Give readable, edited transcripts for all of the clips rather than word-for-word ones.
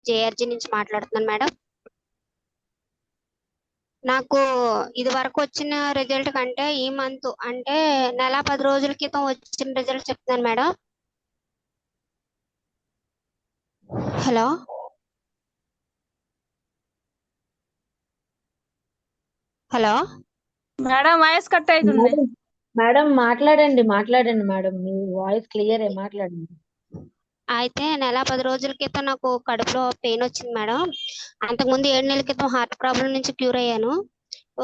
JRG నుంచి మాట్లాడుతున్నాను madam. నాకు ఇది వరకు వచ్చిన రిజల్ట్ కంటే ఈ మంత్ అంటే నెల 10 రోజుల క్రితం వచ్చిన రిజల్ట్ చెప్తున్నాను madam. Hello hello madam voice cut అవుతుంది. మేడం మాట్లాడండి మేడం, మీ వాయిస్ క్లియర్ మాట్లాడండి. అయితే నెల 10 రోజుల క్రితం నాకు కడుపులో పెయిన్ వచ్చింది మేడం. అంతకుముందు 7 నెలల క్రితం హార్ట్ ప్రాబ్లం నుంచి క్యూర్ అయ్యాను.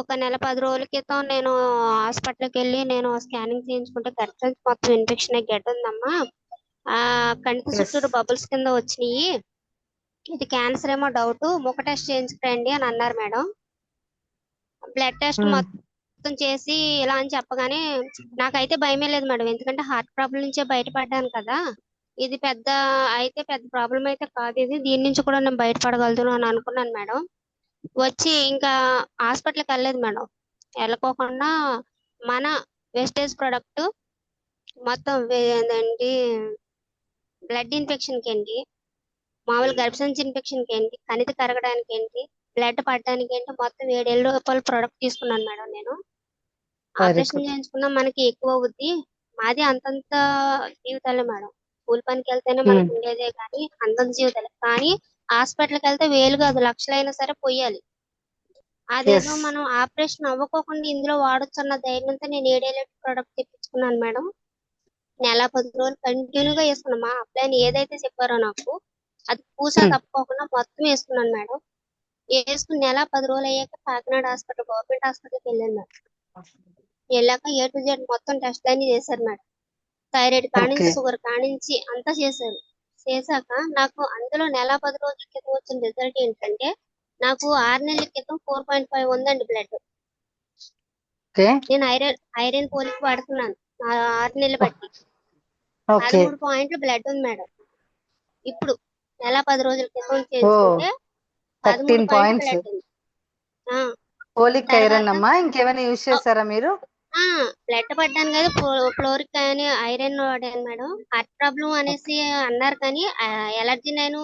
ఒక నెల 10 రోజుల క్రితం నేను హాస్పిటల్కి వెళ్ళి నేను స్కానింగ్ చేయించుకుంటే గర్భం మొత్తం ఇన్ఫెక్షన్ అయ్యి గడ్డ ఉందమ్మా. ఆ కంటి చుట్టూరు బబుల్స్ కింద వచ్చినాయి, ఇది క్యాన్సర్ ఏమో డౌట్, ముఖ టెస్ట్ చేయించుకురండి అని అన్నారు మేడం. బ్లడ్ టెస్ట్ మొత్తం చేసి ఇలా అని చెప్పగానే నాకైతే భయమే లేదు మేడం, ఎందుకంటే హార్ట్ ప్రాబ్లం నుంచే బయటపడ్డాను కదా. ఇది పెద్ద ప్రాబ్లం అయితే కాదు, ఇది దీని నుంచి కూడా నేను బయటపడగలుగుతాను అని అనుకున్నాను మేడం. వచ్చి ఇంకా హాస్పిటల్కి వెళ్ళలేదు మేడం. వెళ్ళకోకుండా మన వెస్టేజ్ ప్రొడక్ట్ మొత్తం ఏంటంటే బ్లడ్ ఇన్ఫెక్షన్కి ఏంటి, మామూలు గర్భసంచి ఇన్ఫెక్షన్కి ఏంటి, కణితి కరగడానికి ఏంటి, బ్లడ్ పడడానికి ఏంటి, మొత్తం 7,000 రూపాయల ప్రొడక్ట్ తీసుకున్నాను మేడం. నేను ఆపరేషన్ చేయించుకున్నా మనకి ఎక్కువ అవుద్ది, మాది అంతంత జీవితాలే మేడం. కూలి పనికి వెళ్తేనే మనకు ఉండేదే కానీ అంతంత జీవితాలే, కానీ హాస్పిటల్కి వెళ్తే వేలు కాదు లక్షలైనా సరే పోయాలి. అదేదో మనం ఆపరేషన్ అవ్వకోకుండా ఇందులో వాడొచ్చు అన్న ధైర్యంతో నేను 7,000 ప్రొడక్ట్ తెప్పించుకున్నాను మేడం. నెల 10 రోజులు కంటిన్యూగా వేసుకున్నా. మా అప్లైన్ ఏదైతే చెప్పారో నాకు అది పూసా తప్పుకోకుండా మొత్తం వేసుకున్నాను మేడం. వేసుకుని నెల 10 రోజులు అయ్యాక కాకినాడ హాస్పిటల్, గవర్నమెంట్ హాస్పిటల్కి వెళ్ళాను మేడం. వెళ్ళాక A to Z మొత్తం టెస్ట్ అన్ని చేశారు మేడం. థైరాయిడ్ కానించి షుగర్ కానించి అంతా చేశారు. చేశాక నాకు అందులో నెల 10 రోజుల క్రితం వచ్చిన రిజల్ట్ ఏంటంటే నాకు 6 నెలల క్రితం 4.5 ఉందండి బ్లడ్. నేను ఐరన్ పోలిక్ వాడుతున్నాను 6 నెలలు బట్టి. 13 పాయింట్లు బ్లడ్ ఉంది మేడం. ఇప్పుడు నెల 10 రోజుల క్రితం చేసుకుంటే 13 పాయింట్లు బ్లడ్ ఉంది. పోలిక్ ఐరన్ అమ్మా, ఇంకేమైనా యూజ్ చేస్తారా మీరు? బ్లడ్ పడ్డాను కదా, ఫ్లోరిక్ అని ఐరన్ వాడాను మేడం. హార్ట్ ప్రాబ్లం అనేసి అన్నారు కానీ ఎలర్జీ నేను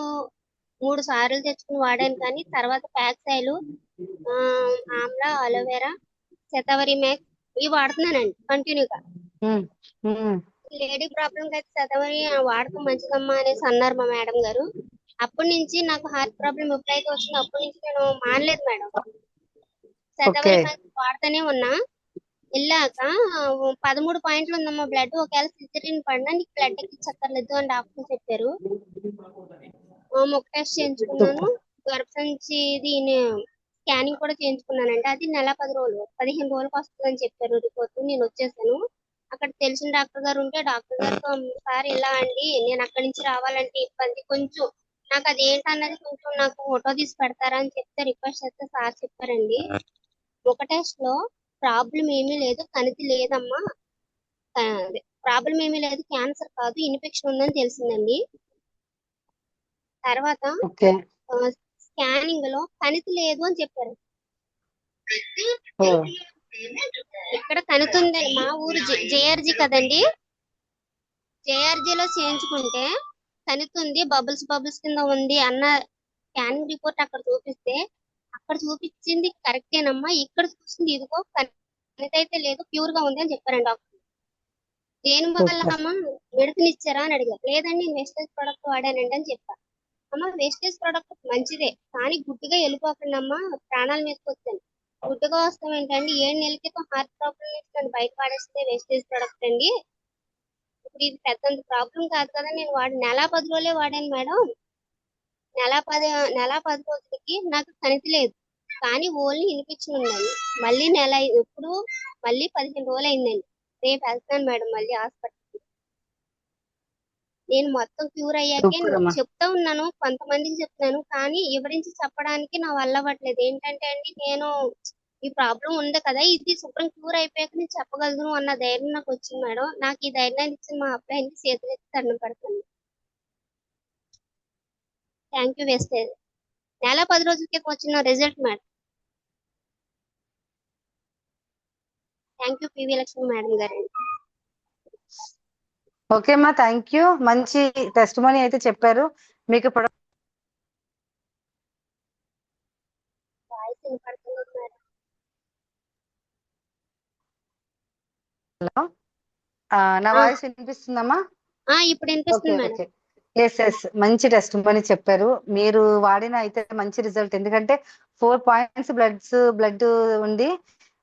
3 సార్లు తెచ్చుకుని వాడాను, కానీ తర్వాత ప్యాక్సైలు, ఆమ్లా, అలోవెరా, శతావరి మ్యాక్స్ ఇవి వాడుతున్నానండి కంటిన్యూగా. లేడీ ప్రాబ్లం అయితే శతావరి వాడకం మంచిదమ్మా అనేసి అన్నారు మా మేడం గారు. అప్పటి నుంచి నాకు హార్ట్ ప్రాబ్లం ఎప్పుడైతే వచ్చిందో అప్పటి నుంచి నేను మానలేదు మేడం. శతావరి మ్యాక్స్ వాడుతూనే ఉన్నా. వెళ్ళాక 13 పాయింట్లు ఉందమ్మా బ్లడ్, ఒకవేళ సిజరీన్ పడినా నీకు బ్లడ్ ఎక్కించక్కర్లేదు అని డాక్టర్ చెప్పారు. ముఖ టెస్ట్ చేయించుకున్నాను, గర్భసంచి స్కానింగ్ కూడా చేయించుకున్నానండి. అది నెల 10 రోజులు 15 రోజులకు వస్తుందని చెప్పారు రిపోర్ట్. నేను వచ్చేసాను. అక్కడ తెలిసిన డాక్టర్ గారు ఉంటే డాక్టర్ గారితో సార్ ఇలా అండి నేను అక్కడి నుంచి రావాలంటే ఇబ్బంది, కొంచెం నాకు అది ఏంటన్నది కొంచెం నాకు ఫోటో తీసి పెడతారా అని చెప్తే రిక్వెస్ట్ చేస్తే సార్ చెప్పారండి, ముఖ టెస్ట్ లో ప్రాబ్లం ఏమీ లేదు, కణితి లేదమ్మా, ప్రాబ్లం ఏమీ లేదు, క్యాన్సర్ కాదు, ఇన్ఫెక్షన్ ఉందని తెలిసిందండి. తర్వాత స్కానింగ్ లో కణితి లేదు అని చెప్పారు. ఇక్కడ కణితి ఉంది, మా ఊరు జేఆర్జీ కదండి, జేఆర్జీలో చేయించుకుంటే కణితి ఉంది, బబుల్స్ కింద ఉంది అన్న స్కానింగ్ రిపోర్ట్ అక్కడ చూపిస్తే అక్కడ చూపించింది కరెక్టేనమ్మా, ఇక్కడ చూసింది ఇదిగో కణితి అయితే లేదు, ప్యూర్ గా ఉంది అని చెప్పారండి డాక్టర్. దేని వల్ల అమ్మా మెడిసిన్ ఇచ్చారా అని అడిగారు. లేదండి నేను వేస్టేజ్ ప్రోడక్ట్ వాడానండి అని చెప్పాను. అమ్మ వేస్టేజ్ ప్రోడక్ట్ మంచిదే, కానీ గుడ్డుగా వెళ్ళిపోకండి అమ్మా, ప్రాణాల మీదకి వచ్చాను. గుడ్డుగా వస్తాం ఏంటండి, 7 నెలల క్రితం హార్ట్ ప్రాబ్లం నుంచి నన్ను బయట పాడేస్తే వేస్టేజ్ ప్రోడక్ట్ అండి. ఇప్పుడు ఇది పెద్ద ప్రాబ్లం కాదు కదా, నేను నెల 10 రోజులే వాడాను మేడం. నెల 10 రోజులకి నాకు కణితి లేదు, కానీ ఓన్లీ ఇన్ఫెక్షన్ ఉందండి. మళ్ళీ ఇప్పుడు మళ్ళీ 15 రోజులు అయిందండి. రేపు వెళ్తాను మేడం మళ్ళీ హాస్పిటల్కి. నేను మొత్తం క్యూర్ అయ్యాకే చెప్తా ఉన్నాను, కొంతమందికి చెప్తున్నాను, కానీ వివరించి చెప్పడానికి నా వల్ల అవ్వట్లేదు. ఏంటంటే అండి నేను ఈ ప్రాబ్లం ఉంది కదా, ఇది శుభ్రం క్యూర్ అయిపోయాక నేను చెప్పగలను అన్న ధైర్యం నాకు వచ్చింది మేడం. నాకు ఈ ధైర్యాన్ని ఇచ్చిన మా అబ్బాయికి చేతులెత్తి దండం పెడతాను. Thank you wastage. నెల 10 రోజుల క్రితం వచ్చిన result madam. Thank you PV Lakshmi madam గారు. ఓకే అమ్మా, థ్యాంక్ యూ. మంచి టెస్టిమనీ అయితే చెప్పారు. మీకు హలో, నా ఆ, వాయిస్ వినిపిస్తుందమ్మా? ఇప్పుడు ఓకే వినిపిస్తుంది మేడం. ఓకే. ఎస్ మంచి టెస్ట్ అని చెప్పారు. మీరు వాడిన అయితే మంచి రిజల్ట్, ఎందుకంటే 4 పాయింట్స్ బ్లడ్ ఉంది.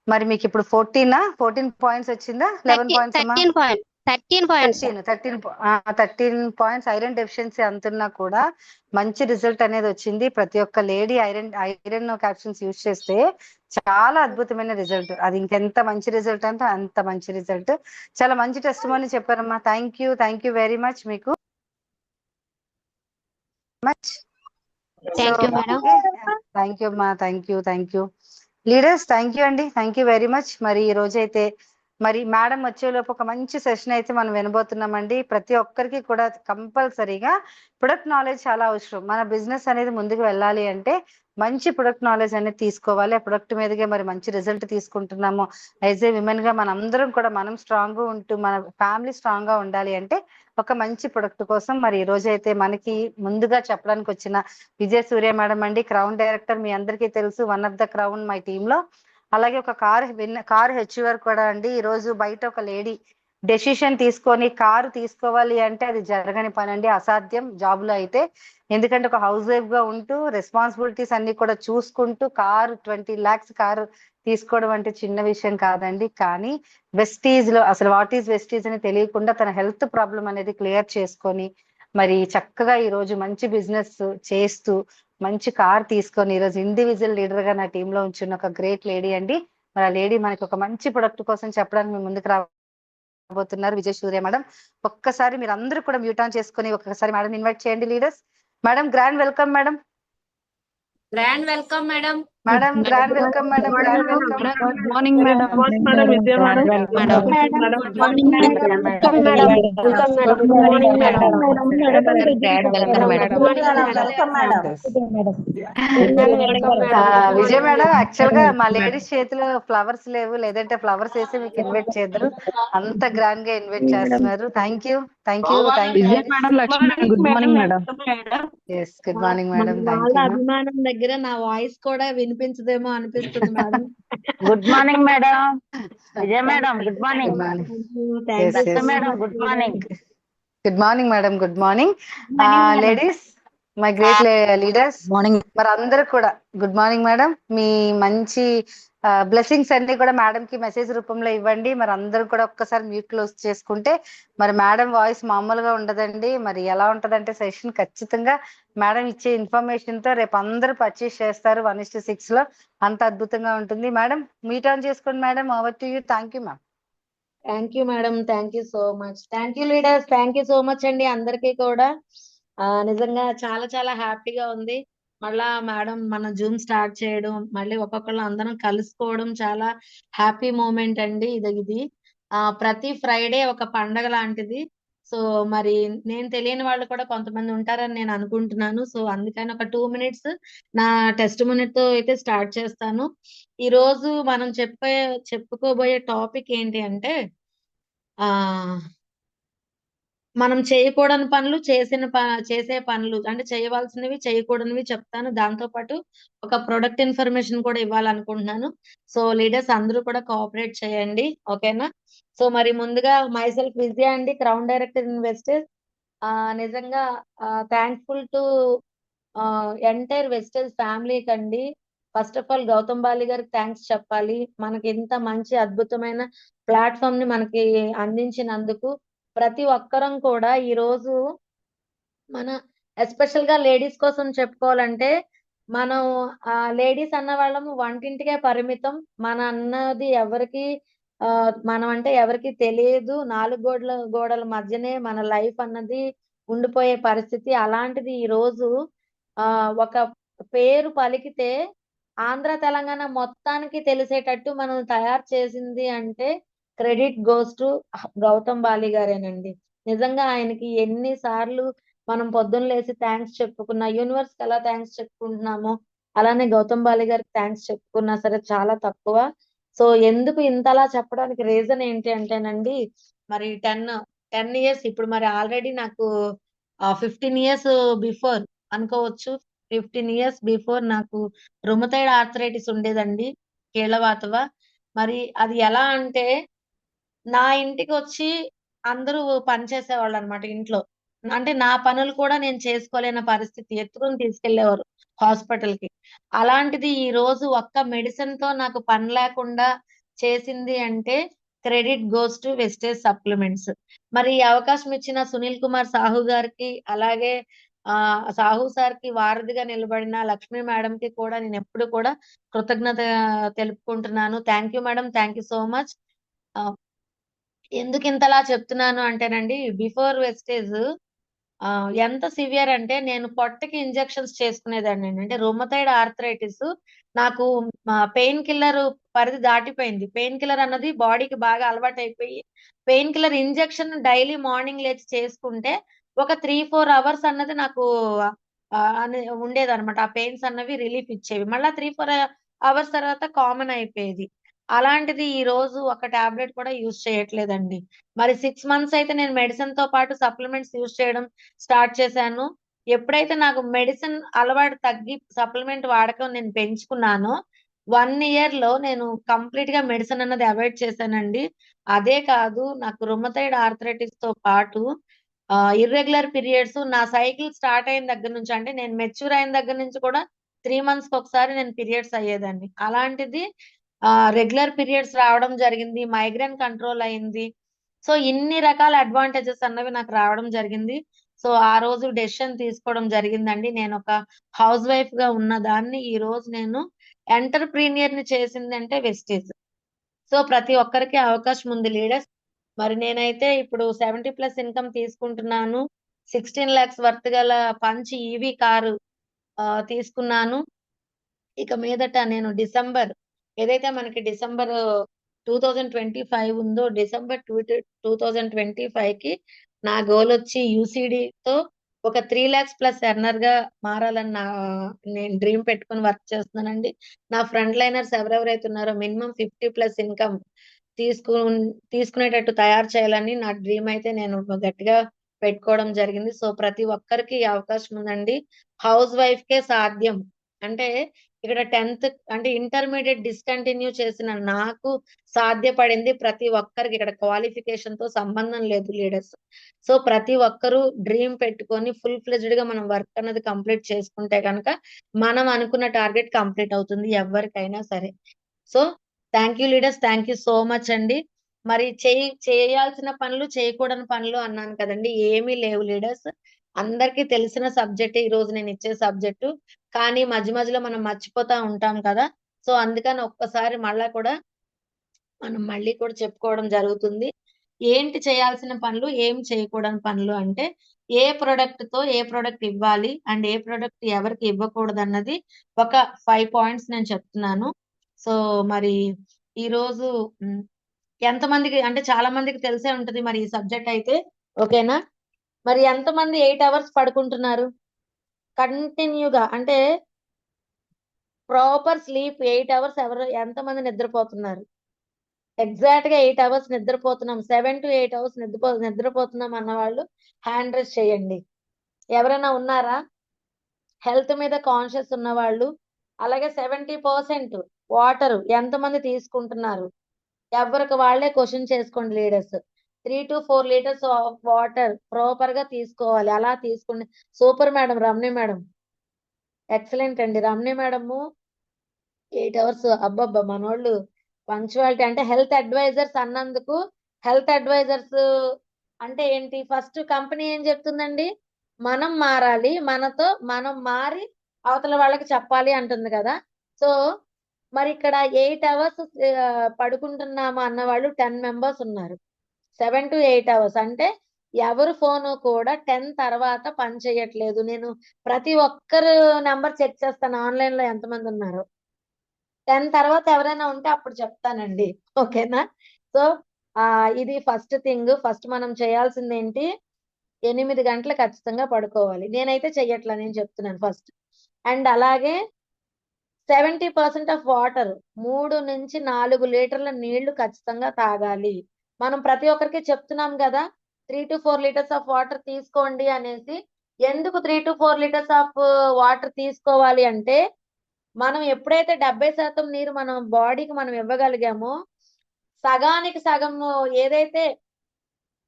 మరి మీకు ఇప్పుడు 14 పాయింట్స్ వచ్చిందా, 11 పాయింట్స్ అమ్మా? 13 పాయింట్స్. 13 పాయింట్స్ ఐరన్ డెఫిషియన్సీ అంటున్నా కూడా మంచి రిజల్ట్ అనేది వచ్చింది. ప్రతి ఒక్క లేడీ ఐరన్ క్యాప్సూల్స్ యూజ్ చేస్తే చాలా అద్భుతమైన రిజల్ట్. అది ఇంకెంత మంచి రిజల్ట్ అంటే అంత మంచి రిజల్ట్. చాలా మంచి టెస్ట్ అని చెప్పారమ్మా. థ్యాంక్ యూ వెరీ మచ్ మీకు. Thank you madam. Thank you అమ్మా. Thank you leaders. Thank you అండి. Thank you very much. మరి ఈ రోజైతే మరి మేడం వచ్చేలోపు ఒక మంచి సెషన్ అయితే మనం వినబోతున్నామండి. ప్రతి ఒక్కరికి కూడా కంపల్సరీగా ప్రొడక్ట్ నాలెడ్జ్ చాలా అవసరం. మన బిజినెస్ అనేది ముందుకు వెళ్ళాలి అంటే మంచి ప్రొడక్ట్ నాలెడ్జ్ అనేది తీసుకోవాలి. ఆ ప్రొడక్ట్ మీదుగా మరి మంచి రిజల్ట్ తీసుకుంటున్నాము. యాజ్ ఏ విమెన్ గా మనందరం కూడా మనం స్ట్రాంగ్ గా ఉంటూ మన ఫ్యామిలీ స్ట్రాంగ్ గా ఉండాలి అంటే ఒక మంచి ప్రొడక్ట్ కోసం మరి ఈ రోజు అయితే మనకి ముందుగా చెప్పడానికి వచ్చిన విజయ సూర్య మేడం అండి, క్రౌన్ డైరెక్టర్. మీ అందరికీ తెలుసు, one of the crown my team లో. అలాగే ఒక కార్ హెచ్యూఆర్ కూడా అండి. ఈ రోజు బయట ఒక లేడీ డెసిషన్ తీసుకొని కారు తీసుకోవాలి అంటే అది జరగని పని అండి, అసాధ్యం జాబ్ లో అయితే. ఎందుకంటే ఒక హౌస్ వైఫ్ గా ఉంటూ రెస్పాన్సిబిలిటీస్ అన్ని కూడా చూసుకుంటూ కారు 20 lakhs కారు తీసుకోవడం అంటే చిన్న విషయం కాదండి. కానీ వెస్టీజ్ లో అసలు వాట్ ఈజ్ వెస్టీజ్ అని తెలియకుండా తన హెల్త్ ప్రాబ్లం అనేది క్లియర్ చేసుకొని మరి చక్కగా ఈ రోజు మంచి బిజినెస్ చేస్తూ మంచి కార్ తీసుకొని ఈరోజు ఇండివిజువల్ లీడర్ గా నా టీమ్ లో ఉంచిన ఒక గ్రేట్ లేడీ అండి. మరి ఆ లేడీ మనకి ఒక మంచి ప్రొడక్ట్ కోసం చెప్పడానికి మేము ముందుకు రాబోతున్నారు, విజయ సూర్య మేడం. ఒక్కసారి మీరు అందరూ కూడా మ్యూట్ ఆన్ చేసుకొని ఒక్కసారి మేడం ఇన్వైట్ చేయండి leaders. Madam grand welcome madam. Grand welcome madam. Madam grand welcome madam. Grand welcome. Good morning madam. Madam Vidya madam. Good morning madam. Vijay madam, actual గా మా లేడీస్ చేతిలో ఫ్లవర్స్ లేవు, లేదంటే ఫ్లవర్స్ వేసి మీకు ఇన్వైట్ చేద్దరు. అంత గ్రాండ్ గా ఇన్వైట్ చేస్తున్నారు. Thank you. Vijaya madam, Lakshmi good morning madam. Yes good morning madam. వాళ్ళ అభిమానం దగ్గర నా వాయిస్ కూడా వినిపించదేమో అనిపిస్తుంది madam. Good morning madam. Vijaya madam good morning. Madam good morning. Good morning madam. Good morning ladies, my great leaders. మరి అందరూ కూడా గుడ్ మార్నింగ్ మేడం. మీ మంచి బ్లెస్సింగ్స్ అన్ని కూడా మేడం కి మెసేజ్ రూపంలో ఇవ్వండి. మరి అందరూ కూడా ఒక్కసారి మ్యూట్ క్లోజ్ చేసుకుంటే మరి మేడం వాయిస్ మామూలుగా ఉండదండి. మరి ఎలా ఉంటదంటే సెషన్ ఖచ్చితంగా మేడం ఇచ్చే ఇన్ఫర్మేషన్ తో రేపు అందరూ పర్చేస్ చేస్తారు 1:6 లో. అంత అద్భుతంగా ఉంటుంది. మేడం మీట్ ఆన్ చేసుకోండి madam. Over to you. Thank you ma'am. Thank you madam. Thank you so much. Thank you leaders. Thank you so much అండి అందరికీ కూడా. నిజంగా చాలా చాలా హ్యాపీగా ఉంది. మళ్ళా మేడం మన జూమ్ స్టార్ట్ చేయడం, మళ్ళీ ఒక్కొక్కళ్ళు అందరం కలుసుకోవడం చాలా హ్యాపీ మూమెంట్ అండి. ఇది ప్రతి ఫ్రైడే ఒక పండగ లాంటిది. సో మరి నేను తెలియని వాళ్ళు కూడా కొంతమంది ఉంటారని నేను అనుకుంటున్నాను. సో అందుకని ఒక 2 minutes నా టెస్ట్ తో అయితే స్టార్ట్ చేస్తాను. ఈ రోజు మనం చెప్పుకోబోయే టాపిక్ ఏంటి అంటే ఆ మనం చేయకూడని పనులు, చేసే పనులు, అంటే చేయవలసినవి చేయకూడనివి చెప్తాను. దాంతో పాటు ఒక ప్రొడక్ట్ ఇన్ఫర్మేషన్ కూడా ఇవ్వాలనుకుంటున్నాను. సో లీడర్స్ అందరూ కూడా కోఆపరేట్ చేయండి, ఓకేనా? సో మరి ముందుగా మైసెల్ఫ్ విజయ అండి, క్రౌన్ డైరెక్టర్ ఇన్వెస్టర్స్. నిజంగా thankful to entire vestige family కండి. First of all Gautam Bali గారికి థ్యాంక్స్ చెప్పాలి, మనకి ఇంత మంచి అద్భుతమైన ప్లాట్ఫామ్ ని మనకి అందించినందుకు. ప్రతి ఒక్కరం కూడా ఈ రోజు మన ఎస్పెషల్ గా లేడీస్ కోసం చెప్పుకోవాలంటే మనం లేడీస్ అన్న వాళ్ళము వంటింటికే పరిమితం. మన అన్నది ఎవరికి మనం అంటే ఎవరికి తెలియదు. 4 గోడల మధ్యనే మన లైఫ్ అన్నది ఉండిపోయే పరిస్థితి. అలాంటిది ఈ రోజు ఒక పేరు పలికితే ఆంధ్ర తెలంగాణ మొత్తానికి తెలిసేటట్టు మనం తయారు చేసింది అంటే credit goes to Gautam Bali గారేనండి. నిజంగా ఆయనకి ఎన్నిసార్లు మనం పొద్దున్న లేసి థ్యాంక్స్ చెప్పుకున్నా, యూనివర్స్ కి ఎలా థ్యాంక్స్ చెప్పుకుంటున్నామో అలానే గౌతమ్ బాలి గారికి థ్యాంక్స్ చెప్పుకున్నా సరే చాలా తక్కువ. సో ఎందుకు ఇంతలా చెప్పడానికి రీజన్ ఏంటి అంటేనండి, మరి 10 years ఇప్పుడు మరి ఆల్రెడీ నాకు 15 years బిఫోర్ అనుకోవచ్చు. 15 ఇయర్స్ బిఫోర్ నాకు రుమటైడ్ ఆర్థరైటిస్ ఉండేదండి, కీళ్ళవాతవ. మరి అది ఎలా అంటే నా ఇంటికి వచ్చి అందరూ పని చేసేవాళ్ళు అనమాట ఇంట్లో. అంటే నా పనులు కూడా నేను చేసుకోలేని పరిస్థితి, ఎత్తుకుని తీసుకెళ్లేవారు హాస్పిటల్ కి. అలాంటిది ఈ రోజు ఒక్క మెడిసిన్ తో నాకు పని లేకుండా చేసింది అంటే credit goes to wastage supplements. మరి ఈ అవకాశం ఇచ్చిన సునీల్ కుమార్ సాహు గారికి, అలాగే సాహు సార్ కి వారధిగా నిలబడిన లక్ష్మీ మేడం కి కూడా నేను ఎప్పుడు కూడా కృతజ్ఞత తెలుపుకుంటున్నాను. Thank you madam, thank you so much. ఎందుకు ఇంతలా చెప్తున్నాను అంటేనండి, బిఫోర్ వెస్టేజ్ ఎంత సివియర్ అంటే నేను పొట్టకి ఇంజెక్షన్స్ చేసుకునేదాన్ని. అంటే రుమటైడ్ ఆర్థరైటిస్ నాకు పెయిన్ కిల్లర్ పరిధి దాటిపోయింది. పెయిన్ కిల్లర్ అన్నది బాడీకి బాగా అలవాటు అయిపోయి pain killer injection daily morning లేచి చేసుకుంటే ఒక 3-4 అవర్స్ అన్నది నాకు ఉండేదన్నమాట. ఆ పెయిన్స్ అన్నవి రిలీఫ్ ఇచ్చేవి. మళ్ళా 3-4 అవర్స్ తర్వాత కామన్ అయిపోయేది. అలాంటిది ఈ రోజు ఒక టాబ్లెట్ కూడా యూజ్ చేయట్లేదండి. మరి 6 మంత్స్ అయితే నేను మెడిసిన్ తో పాటు సప్లిమెంట్స్ యూజ్ చేయడం స్టార్ట్ చేశాను. ఎప్పుడైతే నాకు మెడిసిన్ అలవాటు తగ్గి సప్లిమెంట్ వాడకం నేను పెంచుకున్నానో 1 ఇయర్ లో నేను కంప్లీట్ గా మెడిసిన్ అన్నది అవాయిడ్ చేశానండి. అదే కాదు, నాకు రుమటైడ్ ఆర్థరైటిస్ తో పాటు ఇర్రెగ్యులర్ పీరియడ్స్ నా సైకిల్ స్టార్ట్ అయిన దగ్గర నుంచి, అంటే నేను మెచ్యూర్ అయిన దగ్గర నుంచి కూడా 3 మంత్స్ కి ఒకసారి నేను పీరియడ్స్ అయ్యేదాన్ని. అలాంటిది రెగ్యులర్ పీరియడ్స్ రావడం జరిగింది, మైగ్రేన్ కంట్రోల్ అయింది. సో ఇన్ని రకాల అడ్వాంటేజెస్ అన్నవి నాకు రావడం జరిగింది. సో ఆ రోజు డెసిషన్ తీసుకోవడం జరిగిందండి. నేను ఒక హౌస్ వైఫ్ గా ఉన్న దాన్ని ఈ రోజు నేను ఎంటర్‌ప్రీనియర్ ని చేసింది అంటే వెస్టేజ్. సో ప్రతి ఒక్కరికి అవకాశం ఉంది లీడర్స్. మరి నేనైతే ఇప్పుడు 70+ ఇన్కమ్ తీసుకుంటున్నాను. 16 lakhs వర్త్ గల పంచ్ ఈవీ కారు తీసుకున్నాను. ఇక మీదట నేను డిసెంబర్, ఏదైతే మనకి డిసెంబర్ 2025 ఉందో, డిసెంబర్ 2025 కి నా గోల్ వచ్చి యూసీడీతో ఒక 3 lakhs ప్లస్ ఎర్నర్ గా మారాలని నేను డ్రీమ్ పెట్టుకుని వర్క్ చేస్తున్నానండి. నా ఫ్రంట్ లైనర్స్ ఎవరెవరైతే ఉన్నారో మినిమం 50+ ఇన్కమ్ తీసుకునేటట్టు తయారు చేయాలని నా డ్రీమ్ అయితే నేను గట్టిగా పెట్టుకోవడం జరిగింది. సో ప్రతి ఒక్కరికి ఈ అవకాశం ఉందండి. హౌస్ వైఫ్ కే సాధ్యం. అంటే ఇక్కడ 10th అంటే ఇంటర్మీడియట్ డిస్కంటిన్యూ చేసిన నాకు సాధ్యపడింది. ప్రతి ఒక్కరికి ఇక్కడ క్వాలిఫికేషన్ తో సంబంధం లేదు లీడర్స్. సో ప్రతి ఒక్కరూ డ్రీమ్ పెట్టుకొని ఫుల్ ఫ్లెజ్డ్ గా మనం వర్క్ అన్నది కంప్లీట్ చేసుకుంటే కనుక మనం అనుకున్న టార్గెట్ కంప్లీట్ అవుతుంది ఎవరికైనా సరే. So thank you leaders, thank you so much అండి. మరి చేయాల్సిన పనులు, చేయకూడని పనులు అన్నాను కదండి, ఏమీ లేవు లీడర్స్. అందరికీ తెలిసిన సబ్జెక్ట్ ఈ రోజు నేను ఇచ్చే సబ్జెక్టు. కానీ మధ్య మధ్యలో మనం మర్చిపోతా ఉంటాం కదా. సో అందుకని ఒక్కసారి మనం మళ్ళీ కూడా చెప్పుకోవడం జరుగుతుంది. ఏంటి చేయాల్సిన పనులు, ఏం చేయకూడని పనులు అంటే ఏ ప్రొడక్ట్ తో ఏ ప్రొడక్ట్ ఇవ్వాలి అండ్ ఏ ప్రొడక్ట్ ఎవరికి ఇవ్వకూడదు అన్నది ఒక 5 పాయింట్స్ నేను చెప్తున్నాను. సో మరి ఈ రోజు ఎంతమందికి అంటే చాలా మందికి తెలిసే ఉంటది మరి ఈ సబ్జెక్ట్ అయితే, ఓకేనా? మరి ఎంతమంది 8 అవర్స్ పడుకుంటున్నారు కంటిన్యూగా? అంటే ప్రాపర్ స్లీప్ 8 అవర్స్ ఎంతమంది నిద్రపోతున్నారు? ఎగ్జాక్ట్ గా 8 అవర్స్ నిద్రపోతున్నాం, 7 to 8 అవర్స్ నిద్రపోతున్నాం అన్న వాళ్ళు హ్యాండ్ రైజ్ చేయండి. ఎవరైనా ఉన్నారా? హెల్త్ మీద కాన్షియస్ ఉన్న వాళ్ళు. అలాగే 70% వాటర్ ఎంతమంది తీసుకుంటున్నారు? ఎవరికి వాళ్ళే క్వశ్చన్ చేసుకోండి leaders. 3 to 4 litres of water proper గా తీసుకోవాలి. అలా తీసుకోండి. సూపర్ మేడం, రమణి మేడం ఎక్సలెంట్ అండి. రమణి మేడము 8 అవర్స్, అబ్బబ్బా మనోళ్ళు పంక్చువాలిటీ. అంటే హెల్త్ అడ్వైజర్స్ అన్నందుకు, హెల్త్ అడ్వైజర్స్ అంటే ఏంటి? ఫస్ట్ కంపెనీ ఏం చెప్తుందండి? మనం మారాలి, మనతో మనం మారి అవతల వాళ్ళకి చెప్పాలి అంటుంది కదా. సో మరి ఇక్కడ 8 అవర్స్ పడుకుంటున్నాము అన్న వాళ్ళు 10 మెంబర్స్ ఉన్నారు. 7 to 8 అవర్స్ అంటే ఎవరు ఫోన్ కూడా 10 తర్వాత పని చేయట్లేదు. నేను ప్రతి ఒక్కరు నెంబర్ చెక్ చేస్తాను ఆన్లైన్ లో ఎంతమంది ఉన్నారు. 10 తర్వాత ఎవరైనా ఉంటే అప్పుడు చెప్తానండి, ఓకేనా? సో ఇది ఫస్ట్ థింగ్. ఫస్ట్ మనం చేయాల్సింది ఏంటి? 8 గంటలు ఖచ్చితంగా పడుకోవాలి. నేనైతే చెయ్యట్లా, నేను చెప్తున్నాను ఫస్ట్. అండ్ అలాగే 70% ఆఫ్ వాటర్, 3 నుంచి 4 లీటర్ల నీళ్లు ఖచ్చితంగా తాగాలి. మనం ప్రతి ఒక్కరికి చెప్తున్నాం కదా 3 to 4 లీటర్స్ ఆఫ్ వాటర్ తీసుకోండి అనేసి. ఎందుకు 3 to 4 లీటర్స్ ఆఫ్ వాటర్ తీసుకోవాలి అంటే, మనం ఎప్పుడైతే 70% నీరు మనం బాడీకి మనం ఇవ్వగలిగామో, సగానికి సగము ఏదైతే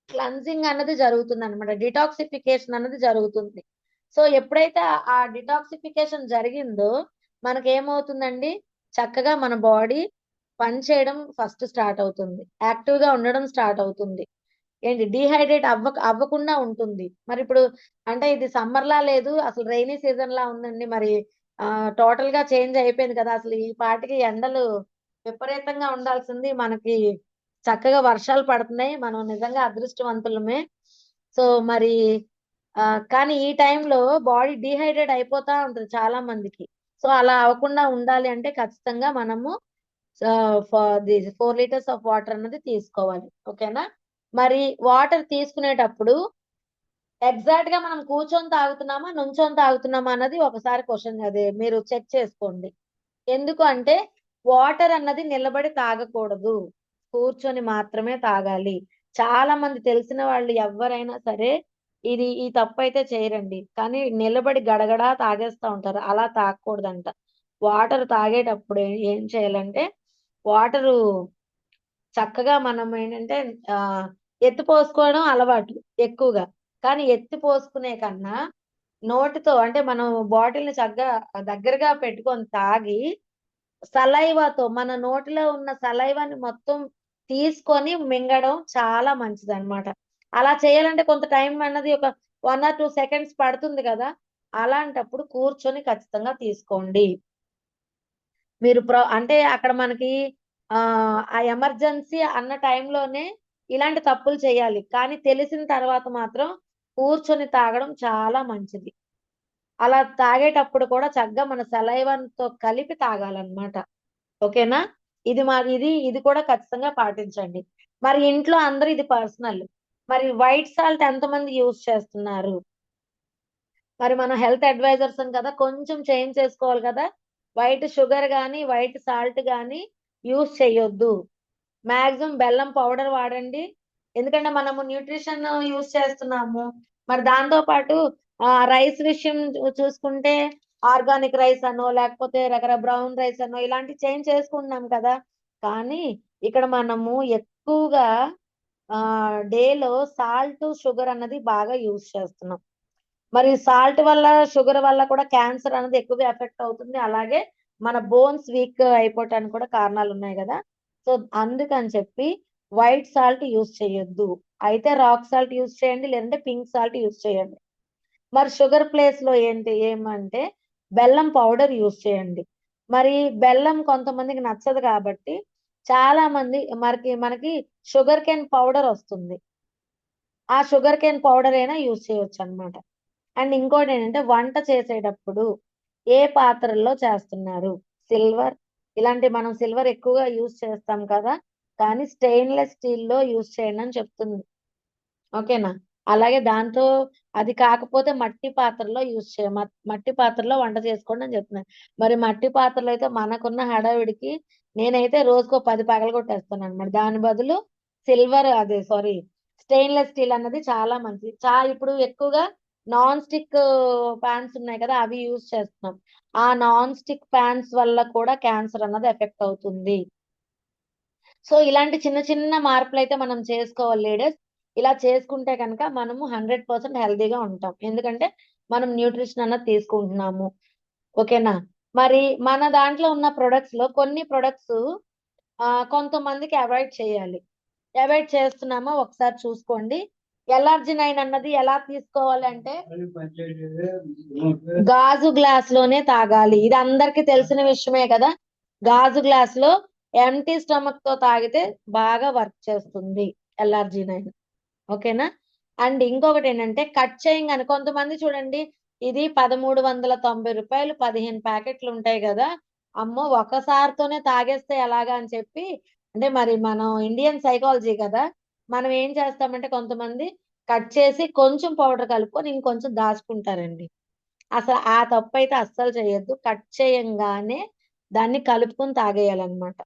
క్లెన్జింగ్ అన్నది జరుగుతుంది అనమాట, డిటాక్సిఫికేషన్ అన్నది జరుగుతుంది. సో ఎప్పుడైతే ఆ డిటాక్సిఫికేషన్ జరిగిందో మనకేమవుతుందండి, చక్కగా మన బాడీ పని చేయడం ఫస్ట్ స్టార్ట్ అవుతుంది, యాక్టివ్ గా ఉండడం స్టార్ట్ అవుతుంది. ఏంటి డిహైడ్రేట్ అవ్వకుండా ఉంటుంది. మరి ఇప్పుడు అంటే ఇది సమ్మర్ లా లేదు, అసలు రైనీ సీజన్ లా ఉందండి. మరి టోటల్ గా చేంజ్ అయిపోయింది కదా. అసలు ఈ పాటికి ఎండలు విపరీతంగా ఉండాల్సింది, మనకి చక్కగా వర్షాలు పడుతున్నాయి. మనం నిజంగా అదృష్టవంతులమే. సో మరి కానీ ఈ టైంలో బాడీ డిహైడ్రేట్ అయిపోతా ఉంటుంది చాలా మందికి. సో అలా అవ్వకుండా ఉండాలి అంటే ఖచ్చితంగా మనము 4 లీటర్స్ ఆఫ్ వాటర్ అన్నది తీసుకోవాలి. ఓకేనా. మరి వాటర్ తీసుకునేటప్పుడు ఎగ్జాక్ట్ గా మనం కూర్చొని తాగుతున్నామా నుంచొని తాగుతున్నామా అన్నది ఒకసారి క్వశ్చన్ అదే మీరు చెక్ చేసుకోండి. ఎందుకు అంటే వాటర్ అన్నది నిలబడి తాగకూడదు, కూర్చొని మాత్రమే తాగాలి. చాలా మంది తెలిసిన వాళ్ళు ఎవరైనా సరే ఈ తప్పు అయితే చేయరండి, కానీ నిలబడి గడగడా తాగేస్తా ఉంటారు. అలా తాగకూడదంట. వాటర్ తాగేటప్పుడు ఏం చేయాలంటే, వాటరు చక్కగా మనం ఏంటంటే ఎత్తి పోసుకోవడం అలవాటు ఎక్కువగా, కానీ ఎత్తి పోసుకునే కన్నా నోటితో అంటే మనం బాటిల్ ని చక్కగా దగ్గరగా పెట్టుకొని తాగి సలైవాతో మన నోటిలో ఉన్న సలైవాని మొత్తం తీసుకొని మింగడం చాలా మంచిది అనమాట. అలా చేయాలంటే కొంత టైం అన్నది ఒక 1 or 2 seconds పడుతుంది కదా. అలాంటప్పుడు కూర్చొని ఖచ్చితంగా తీసుకోండి. మీరు అంటే అక్కడ మనకి ఆ ఎమర్జెన్సీ అన్న టైంలోనే ఇలాంటి తప్పులు చేయాలి, కానీ తెలిసిన తర్వాత మాత్రం కూర్చొని తాగడం చాలా మంచిది. అలా తాగేటప్పుడు కూడా చక్కగా మన సలైవంతో కలిపి తాగాలన్నమాట. ఓకేనా. ఇది కూడా ఖచ్చితంగా పాటించండి. మరి ఇంట్లో అందరూ ఇది పర్సనల్. మరి వైట్ సాల్ట్ ఎంతమంది యూజ్ చేస్తున్నారు? మరి మనం హెల్త్ అడ్వైజర్స్ కదా, కొంచెం చేంజ్ చేసుకోవాలి కదా. వైట్ షుగర్ గానీ వైట్ సాల్ట్ గానీ యూజ్ చేయొద్దు. మాక్సిమం బెల్లం పౌడర్ వాడండి. ఎందుకంటే మనము న్యూట్రిషన్ యూజ్ చేస్తున్నాము. మరి దాంతో పాటు రైస్ విషయం చూసుకుంటే ఆర్గానిక్ రైస్ అనో లేకపోతే రకరకాల బ్రౌన్ రైస్ అనో ఇలాంటి చేంజ్ చేసుకుంటున్నాం కదా. కానీ ఇక్కడ మనము ఎక్కువగా డేలో సాల్ట్ షుగర్ అన్నది బాగా యూజ్ చేస్తున్నాం. మరి సాల్ట్ వల్ల షుగర్ వల్ల కూడా క్యాన్సర్ అనేది ఎక్కువగా ఎఫెక్ట్ అవుతుంది. అలాగే మన బోన్స్ వీక్ అయిపోవటానికి కూడా కారణాలు ఉన్నాయి కదా. సో అందుకని చెప్పి వైట్ సాల్ట్ యూజ్ చేయొద్దు. అయితే రాక్ సాల్ట్ యూజ్ చేయండి, లేదంటే పింక్ సాల్ట్ యూజ్ చేయండి. మరి షుగర్ ప్లేస్ లో ఏమంటే బెల్లం పౌడర్ యూజ్ చేయండి. మరి బెల్లం కొంతమందికి నచ్చదు కాబట్టి చాలా మంది మనకి షుగర్ కేన్ పౌడర్ వస్తుంది, ఆ షుగర్ కేన్ పౌడర్ అయినా యూజ్ చేయొచ్చు అన్నమాట. అండ్ ఇంకోటి ఏంటంటే వంట చేసేటప్పుడు ఏ పాత్రల్లో చేస్తున్నారు? సిల్వర్ ఇలాంటి మనం సిల్వర్ ఎక్కువగా యూజ్ చేస్తాం కదా, కానీ స్టెయిన్లెస్ స్టీల్ లో యూజ్ చేయండి అని చెప్తుంది. ఓకేనా. అలాగే దాంతో అది కాకపోతే మట్టి పాత్రలో యూజ్ చేయ మట్టి పాత్రలో వంట చేసుకోండి అని చెప్తున్నాను. మరి మట్టి పాత్రలో అయితే మనకున్న హడావిడికి నేనైతే రోజుకో 10 పగలగొట్టేస్తాను అనమాట. దాని బదులు స్టెయిన్లెస్ స్టీల్ అన్నది చాలా మంచిది. ఇప్పుడు ఎక్కువగా నాన్ స్టిక్ ప్యాన్స్ ఉన్నాయి కదా, అవి యూజ్ చేస్తున్నాం. ఆ నాన్ స్టిక్ ప్యాన్స్ వల్ల కూడా క్యాన్సర్ అన్నది ఎఫెక్ట్ అవుతుంది. సో ఇలాంటి చిన్న చిన్న మార్పులు అయితే మనం చేసుకోవాలి లేడీస్. ఇలా చేసుకుంటే కనుక మనము 100% హెల్తీగా ఉంటాం, ఎందుకంటే మనం న్యూట్రిషన్ అన్నది తీసుకుంటున్నాము. ఓకేనా. మరి మన దాంట్లో ఉన్న ప్రొడక్ట్స్ లో కొన్ని ప్రొడక్ట్స్ కొంతమందికి అవాయిడ్ చేయాలి. అవాయిడ్ చేస్తున్నామో ఒకసారి చూసుకోండి. ఎలర్జినైన్ అన్నది ఎలా తీసుకోవాలి అంటే గాజు గ్లాస్ లోనే తాగాలి. ఇది అందరికి తెలిసిన విషయమే కదా. గాజు గ్లాస్ లో ఎంటీ స్టమక్ తో తాగితే బాగా వర్క్ చేస్తుంది ఎలర్జినైన్. ఓకేనా. అండ్ ఇంకొకటి ఏంటంటే కట్ చేయింగ్ అని కొంతమంది చూడండి, ఇది 1390 రూపాయలు 15 ప్యాకెట్లు ఉంటాయి కదా, అమ్మో ఒకసారితోనే తాగేస్తే ఎలాగా అని చెప్పి, అంటే మరి మనం ఇండియన్ సైకాలజీ కదా, మనం ఏం చేస్తామంటే కొంతమంది కట్ చేసి కొంచెం పౌడర్ కలుపుకొని ఇంకొంచెం దాచుకుంటారండి. అసలు ఆ తప్పు అయితే అస్సలు చేయొద్దు. కట్ చేయంగానే దాన్ని కలుపుకొని తాగేయాలన్నమాట.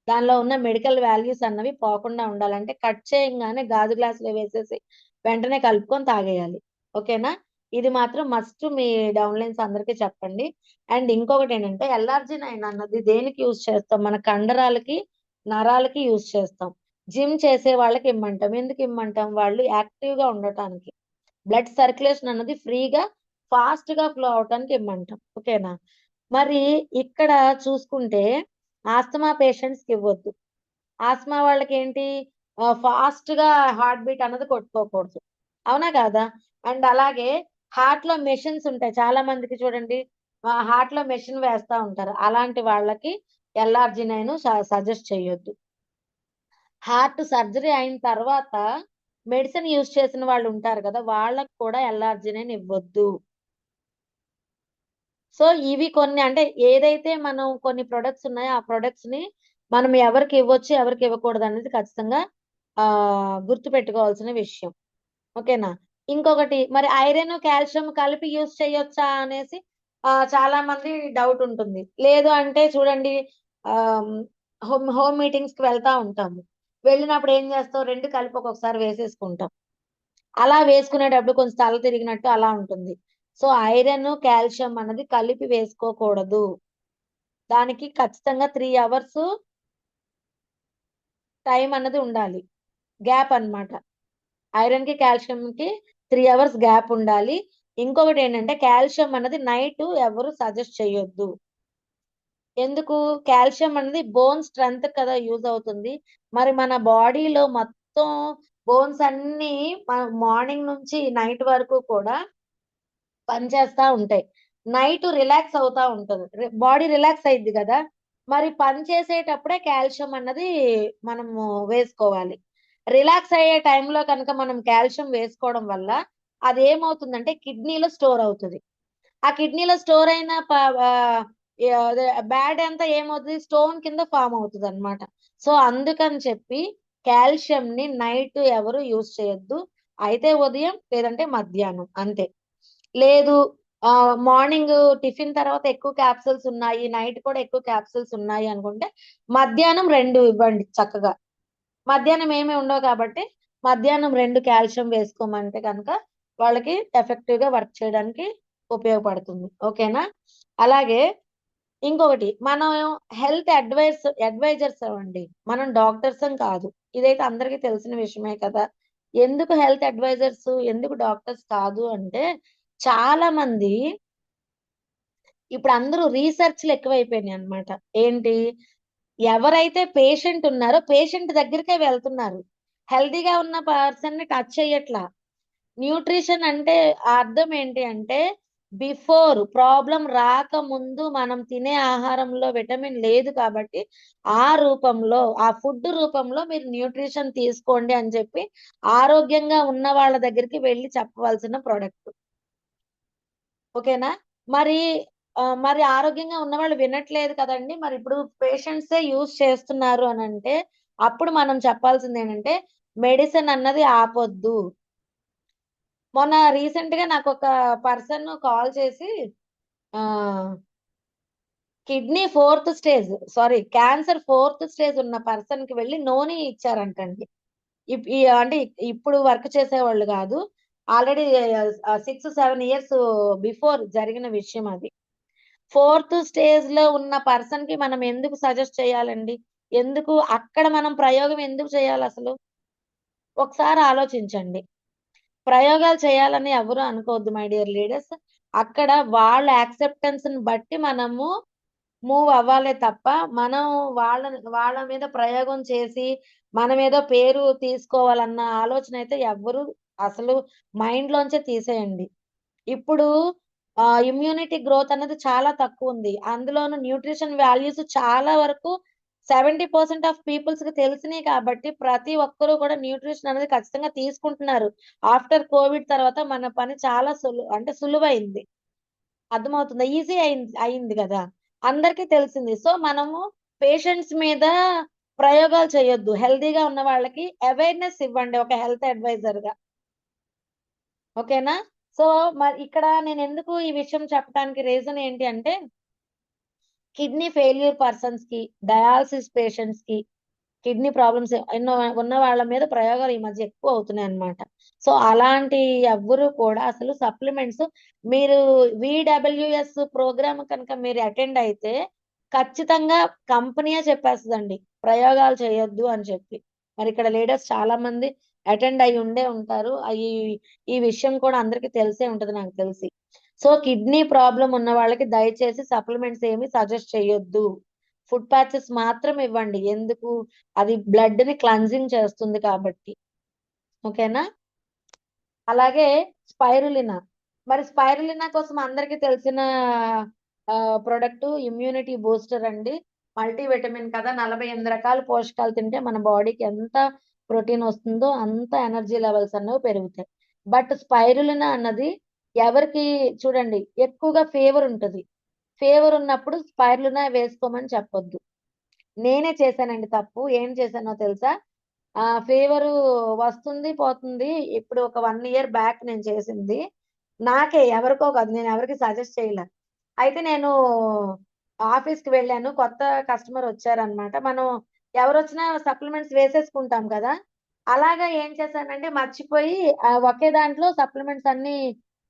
దానిలో ఉన్న మెడికల్ వాల్యూస్ అన్నవి పోకుండా ఉండాలంటే కట్ చేయంగానే గాజు గ్లాసులో వేసేసి వెంటనే కలుపుకొని తాగేయాలి. ఓకేనా. ఇది మాత్రం మస్ట్ మీ డౌన్లైన్స్ అందరికీ చెప్పండి. అండ్ ఇంకొకటి ఏంటంటే ఎల్ఆర్జినైన్ అన్నది దేనికి యూజ్ చేస్తాం? మన కండరాలకి నరాలకి యూజ్ చేస్తాం. జిమ్ చేసే వాళ్ళకి ఇమ్మంటాం. ఎందుకు ఇమ్మంటాం? వాళ్ళు యాక్టివ్ గా ఉండటానికి, బ్లడ్ సర్క్యులేషన్ అన్నది ఫ్రీగా ఫాస్ట్ గా ఫ్లో అవటానికి ఇమ్మంటాం. ఓకేనా? మరి ఇక్కడ చూసుకుంటే ఆస్తమా పేషెంట్స్ కి ఇవ్వద్దు. ఆస్తమా వాళ్ళకి ఏంటి, ఫాస్ట్ గా హార్ట్ బీట్ అన్నది కొట్టుకోకూడదు. అవునా కాదా? అండ్ అలాగే హార్ట్ లో మెషిన్స్ ఉంటాయి చాలా మందికి, చూడండి హార్ట్ లో మెషిన్ వేస్తా ఉంటారు. అలాంటి వాళ్ళకి ఎల్ఆర్జినైన్ సజెస్ట్ చేయొద్దు. హార్ట్ సర్జరీ అయిన తర్వాత మెడిసిన్ యూజ్ చేసిన వాళ్ళు ఉంటారు కదా, వాళ్ళకు కూడా ఎల్ఆర్జినైన్ ఇవ్వద్దు. సో ఇవి కొన్ని, అంటే ఏదైతే మనం కొన్ని ప్రొడక్ట్స్ ఉన్నాయో ఆ ప్రొడక్ట్స్ ని మనం ఎవరికి ఇవ్వచ్చు ఎవరికి ఇవ్వకూడదు అనేది ఖచ్చితంగా గుర్తు పెట్టుకోవాల్సిన విషయం. ఓకేనా? ఇంకొకటి, మరి ఐరన్ కాల్షియం కలిపి యూజ్ చేయొచ్చా అనేసి చాలా మంది డౌట్ ఉంటుంది. లేదు అంటే చూడండి, హోమ్ మీటింగ్స్ కి వెళ్తా ఉంటాము. వెళ్ళినప్పుడు ఏం చేస్తాం, రెండు కలిపి ఒక్కొక్కసారి వేసేసుకుంటాం. అలా వేసుకునేటప్పుడు కొంచెం తల తిరిగినట్టు అలా ఉంటుంది. సో ఐరన్ కాల్షియం అన్నది కలిపి వేసుకోకూడదు. దానికి ఖచ్చితంగా 3 hours టైం అన్నది ఉండాలి, గ్యాప్ అన్నమాట. ఐరన్ కి కాల్షియం కి 3 hours గ్యాప్ ఉండాలి. ఇంకొకటి ఏంటంటే కాల్షియం అన్నది నైట్ ఎవరు సజెస్ట్ చేయొద్దు. ఎందుకు? కాల్షియం అనేది బోన్ స్ట్రెంత్ కదా యూజ్ అవుతుంది. మరి మన బాడీలో మొత్తం బోన్స్ అన్ని మార్నింగ్ నుంచి నైట్ వరకు కూడా పనిచేస్తా ఉంటాయి. నైట్ రిలాక్స్ అవుతా ఉంటుంది, బాడీ రిలాక్స్ అయింది కదా, మరి పని చేసేటప్పుడే కాల్షియం అన్నది మనము వేసుకోవాలి. రిలాక్స్ అయ్యే టైంలో కనుక మనం కాల్షియం వేసుకోవడం వల్ల అది ఏమవుతుందంటే కిడ్నీలో స్టోర్ అవుతుంది. ఆ కిడ్నీలో స్టోర్ అయిన బ్యాడ్ అంతా ఏమవుతుంది, స్టోన్ కింద ఫామ్ అవుతుంది అన్నమాట. సో అందుకని చెప్పి కాల్షియం ని నైట్ ఎవరు యూజ్ చేయొద్దు. అయితే ఉదయం లేదంటే మధ్యాహ్నం అంతే. లేదు మార్నింగ్ టిఫిన్ తర్వాత ఎక్కువ క్యాప్సూల్స్ ఉన్నాయి, నైట్ కూడా ఎక్కువ క్యాప్సూల్స్ ఉన్నాయి అనుకుంటే మధ్యాహ్నం 2 ఇవ్వండి చక్కగా. మధ్యాహ్నం ఏమీ ఉండవు కాబట్టి మధ్యాహ్నం 2 కాల్షియం వేసుకోమంటే కనుక వాళ్ళకి ఎఫెక్టివ్ గా వర్క్ చేయడానికి ఉపయోగపడుతుంది. ఓకేనా? అలాగే ఇంకొకటి, మనం హెల్త్ అడ్వైజర్స్ అవ్వండి, మనం డాక్టర్స్ కాదు. ఇదైతే అందరికీ తెలిసిన విషయమే కదా. ఎందుకు హెల్త్ అడ్వైజర్స్, ఎందుకు డాక్టర్స్ కాదు అంటే, చాలా మంది ఇప్పుడు అందరూ రీసెర్చ్లు ఎక్కువైపోయినాయి అన్నమాట. ఏంటి, ఎవరైతే పేషెంట్ ఉన్నారో పేషెంట్ దగ్గరికే వెళ్తున్నారు, హెల్తీగా ఉన్న పర్సన్ ని టచ్ చేయట్లా. న్యూట్రిషన్ అంటే అర్థం ఏంటి అంటే, బిఫోర్ ప్రాబ్లం రాకముందు మనం తినే ఆహారంలో విటమిన్ లేదు కాబట్టి ఆ రూపంలో, ఆ ఫుడ్ రూపంలో మీరు న్యూట్రిషన్ తీసుకోండి అని చెప్పి ఆరోగ్యంగా ఉన్న వాళ్ళ దగ్గరికి వెళ్ళి చెప్పవలసిన ప్రోడక్ట్. ఓకేనా? మరి మరి ఆరోగ్యంగా ఉన్న వాళ్ళు వినట్లేదు కదండి. మరి ఇప్పుడు పేషెంట్సే యూజ్ చేస్తున్నారు అని అంటే అప్పుడు మనం చెప్పాల్సింది ఏంటంటే, మెడిసిన్ అన్నది ఆపొద్దు. మొన్న రీసెంట్ గా నాకు ఒక పర్సన్ కాల్ చేసి kidney 4th stage, sorry cancer 4th stage ఉన్న పర్సన్ కి వెళ్ళి నోని ఇచ్చారంటండి. అంటే ఇప్పుడు వర్క్ చేసేవాళ్ళు కాదు, ఆల్రెడీ 6-7 years బిఫోర్ జరిగిన విషయం అది. 4th స్టేజ్ లో ఉన్న పర్సన్ కి మనం ఎందుకు సజెస్ట్ చేయాలండి? ఎందుకు అక్కడ మనం ప్రయోగం ఎందుకు చేయాలి అసలు? ఒకసారి ఆలోచించండి. ప్రయోగాలు చేయాలని ఎవరు అనుకోవద్దు మై డియర్ లీడర్స్. అక్కడ వాళ్ళ యాక్సెప్టెన్స్ ని బట్టి మనము మూవ్ అవ్వాలే తప్ప, మనం వాళ్ళ మీద ప్రయోగం చేసి మనం ఏదో పేరు తీసుకోవాలన్న ఆలోచన అయితే ఎవ్వరు అసలు మైండ్ లోంచే తీసేయండి. ఇప్పుడు ఇమ్యూనిటీ గ్రోత్ అనేది చాలా తక్కువ ఉంది. అందులోను న్యూట్రిషన్ వాల్యూస్ చాలా వరకు 70% ఆఫ్ పీపుల్స్ కి తెలిసినాయి కాబట్టి ప్రతి ఒక్కరూ కూడా న్యూట్రిషన్ అనేది ఖచ్చితంగా తీసుకుంటున్నారు. ఆఫ్టర్ కోవిడ్ తర్వాత మన పని చాలా సులువైంది. అర్థమవుతుందా? ఈజీ అయింది కదా, అందరికీ తెలిసింది. సో మనము పేషెంట్స్ మీద ప్రయోగాలు చేయొద్దు. హెల్దీగా ఉన్న వాళ్ళకి అవేర్నెస్ ఇవ్వండి ఒక హెల్త్ అడ్వైజర్ గా. ఓకేనా? సో మరి ఇక్కడ నేను ఎందుకు ఈ విషయం చెప్పడానికి రీజన్ ఏంటి అంటే, కిడ్నీ ఫెయిల్యూర్ పర్సన్స్ కి, డయాలసిస్ పేషెంట్స్ కి, కిడ్నీ ప్రాబ్లమ్స్ ఎన్నో ఉన్న వాళ్ళ మీద ప్రయోగాలు ఈ మధ్య ఎక్కువ అవుతున్నాయి అన్నమాట. సో అలాంటి ఎవ్వరు కూడా అసలు సప్లిమెంట్స్ మీరు విడబ్ల్యూఎస్ ప్రోగ్రామ్ కనుక మీరు అటెండ్ అయితే ఖచ్చితంగా కంపెనీయే చెప్పేస్తుందండి ప్రయోగాలు చేయొద్దు అని చెప్పి. మరి ఇక్కడ లీడర్స్ చాలా మంది అటెండ్ అయి ఉండే ఉంటారు. ఈ విషయం కూడా అందరికీ తెలిసే ఉంటది నాకు తెలిసి. సో కిడ్నీ ప్రాబ్లం ఉన్న వాళ్ళకి దయచేసి సప్లిమెంట్స్ ఏమి సజెస్ట్ చేయొద్దు. ఫుడ్ ప్యాచెస్ మాత్రం ఇవ్వండి. ఎందుకు? అది బ్లడ్ ని క్లన్జింగ్ చేస్తుంది కాబట్టి. ఓకేనా? అలాగే స్పైరులినా. మరి స్పైరులినా కోసం అందరికీ తెలిసిన ప్రొడక్ట్ ఇమ్యూనిటీ బూస్టర్ అండి. మల్టీ విటమిన్ కదా, 48 రకాల పోషకాలు తింటే మన బాడీకి ఎంత ప్రోటీన్ వస్తుందో అంత ఎనర్జీ లెవెల్స్ అనేవి పెరుగుతాయి. బట్ స్పైరులినా అన్నది ఎవరికి చూడండి ఎక్కువగా ఫీవర్ ఉంటుంది. ఫీవర్ ఉన్నప్పుడు స్పైరులినా వేసుకోమని చెప్పొద్దు. నేనే చేశానండి తప్పు. ఏం చేశానో తెలుసా? ఫీవర్ వస్తుంది పోతుంది. ఇప్పుడు ఒక 1 ఇయర్ బ్యాక్ నేను చేసింది. నాకే, ఎవరికో కాదు, నేను ఎవరికి సజెస్ట్ చేయలే. అయితే నేను ఆఫీస్ కి వెళ్ళాను. కొత్త కస్టమర్ వచ్చారనమాట. మనం ఎవరొచ్చినా సప్లిమెంట్స్ వేసేసుకుంటాం కదా. అలాగా ఏం చేశానంటే మర్చిపోయి ఒకే దాంట్లో సప్లిమెంట్స్ అన్ని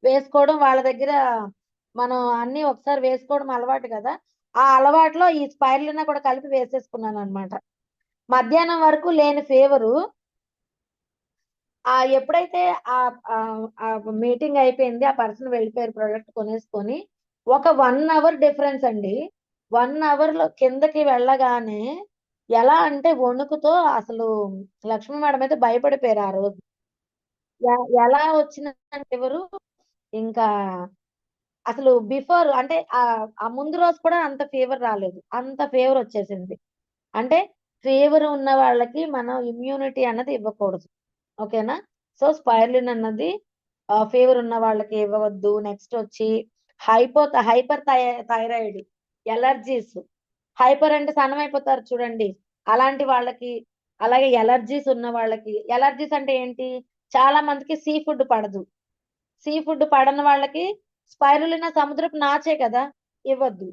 వేసుకోవడం, వాళ్ళ దగ్గర మనం అన్ని ఒకసారి వేసుకోవడం అలవాటు కదా. ఆ అలవాటులో ఈ స్పైరులినా కూడా కలిపి వేసేసుకున్నాను అనమాట. మధ్యాహ్నం వరకు లేని ఫీవరు ఎప్పుడైతే మీటింగ్ అయిపోయింది, ఆ పర్సన్ వెళ్ళిపోయారు ప్రోడక్ట్ కొనేసుకొని, ఒక 1 అవర్ డిఫరెన్స్ అండి. 1 అవర్ లో కిందకి వెళ్ళగానే ఎలా అంటే వణుకుతో అసలు లక్ష్మి మేడం అయితే భయపడిపోయారు ఆ రోజు. ఎలా వచ్చిందంటే ఎవరు ఇంకా అసలు బిఫోర్ అంటే ఆ ముందు రోజు కూడా అంత ఫీవర్ రాలేదు. అంత ఫీవర్ వచ్చేసింది. అంటే ఫీవర్ ఉన్న వాళ్ళకి మనం ఇమ్యూనిటీ అన్నది ఇవ్వకూడదు. ఓకేనా? సో స్పైరులిన్ అన్నది ఫీవర్ ఉన్న వాళ్ళకి ఇవ్వవద్దు. నెక్స్ట్ వచ్చి హైపర్ థైరాయిడ్, ఎలర్జీస్. హైపర్ అంటే సన్నమైపోతారు చూడండి, అలాంటి వాళ్ళకి. అలాగే ఎలర్జీస్ ఉన్న వాళ్ళకి. ఎలర్జీస్ అంటే ఏంటి? చాలా మందికి సీ ఫుడ్ పడదు. సీ ఫుడ్ పడని వాళ్ళకి స్పైరులినా సముద్రపు నాచే కదా, ఇవ్వద్దు.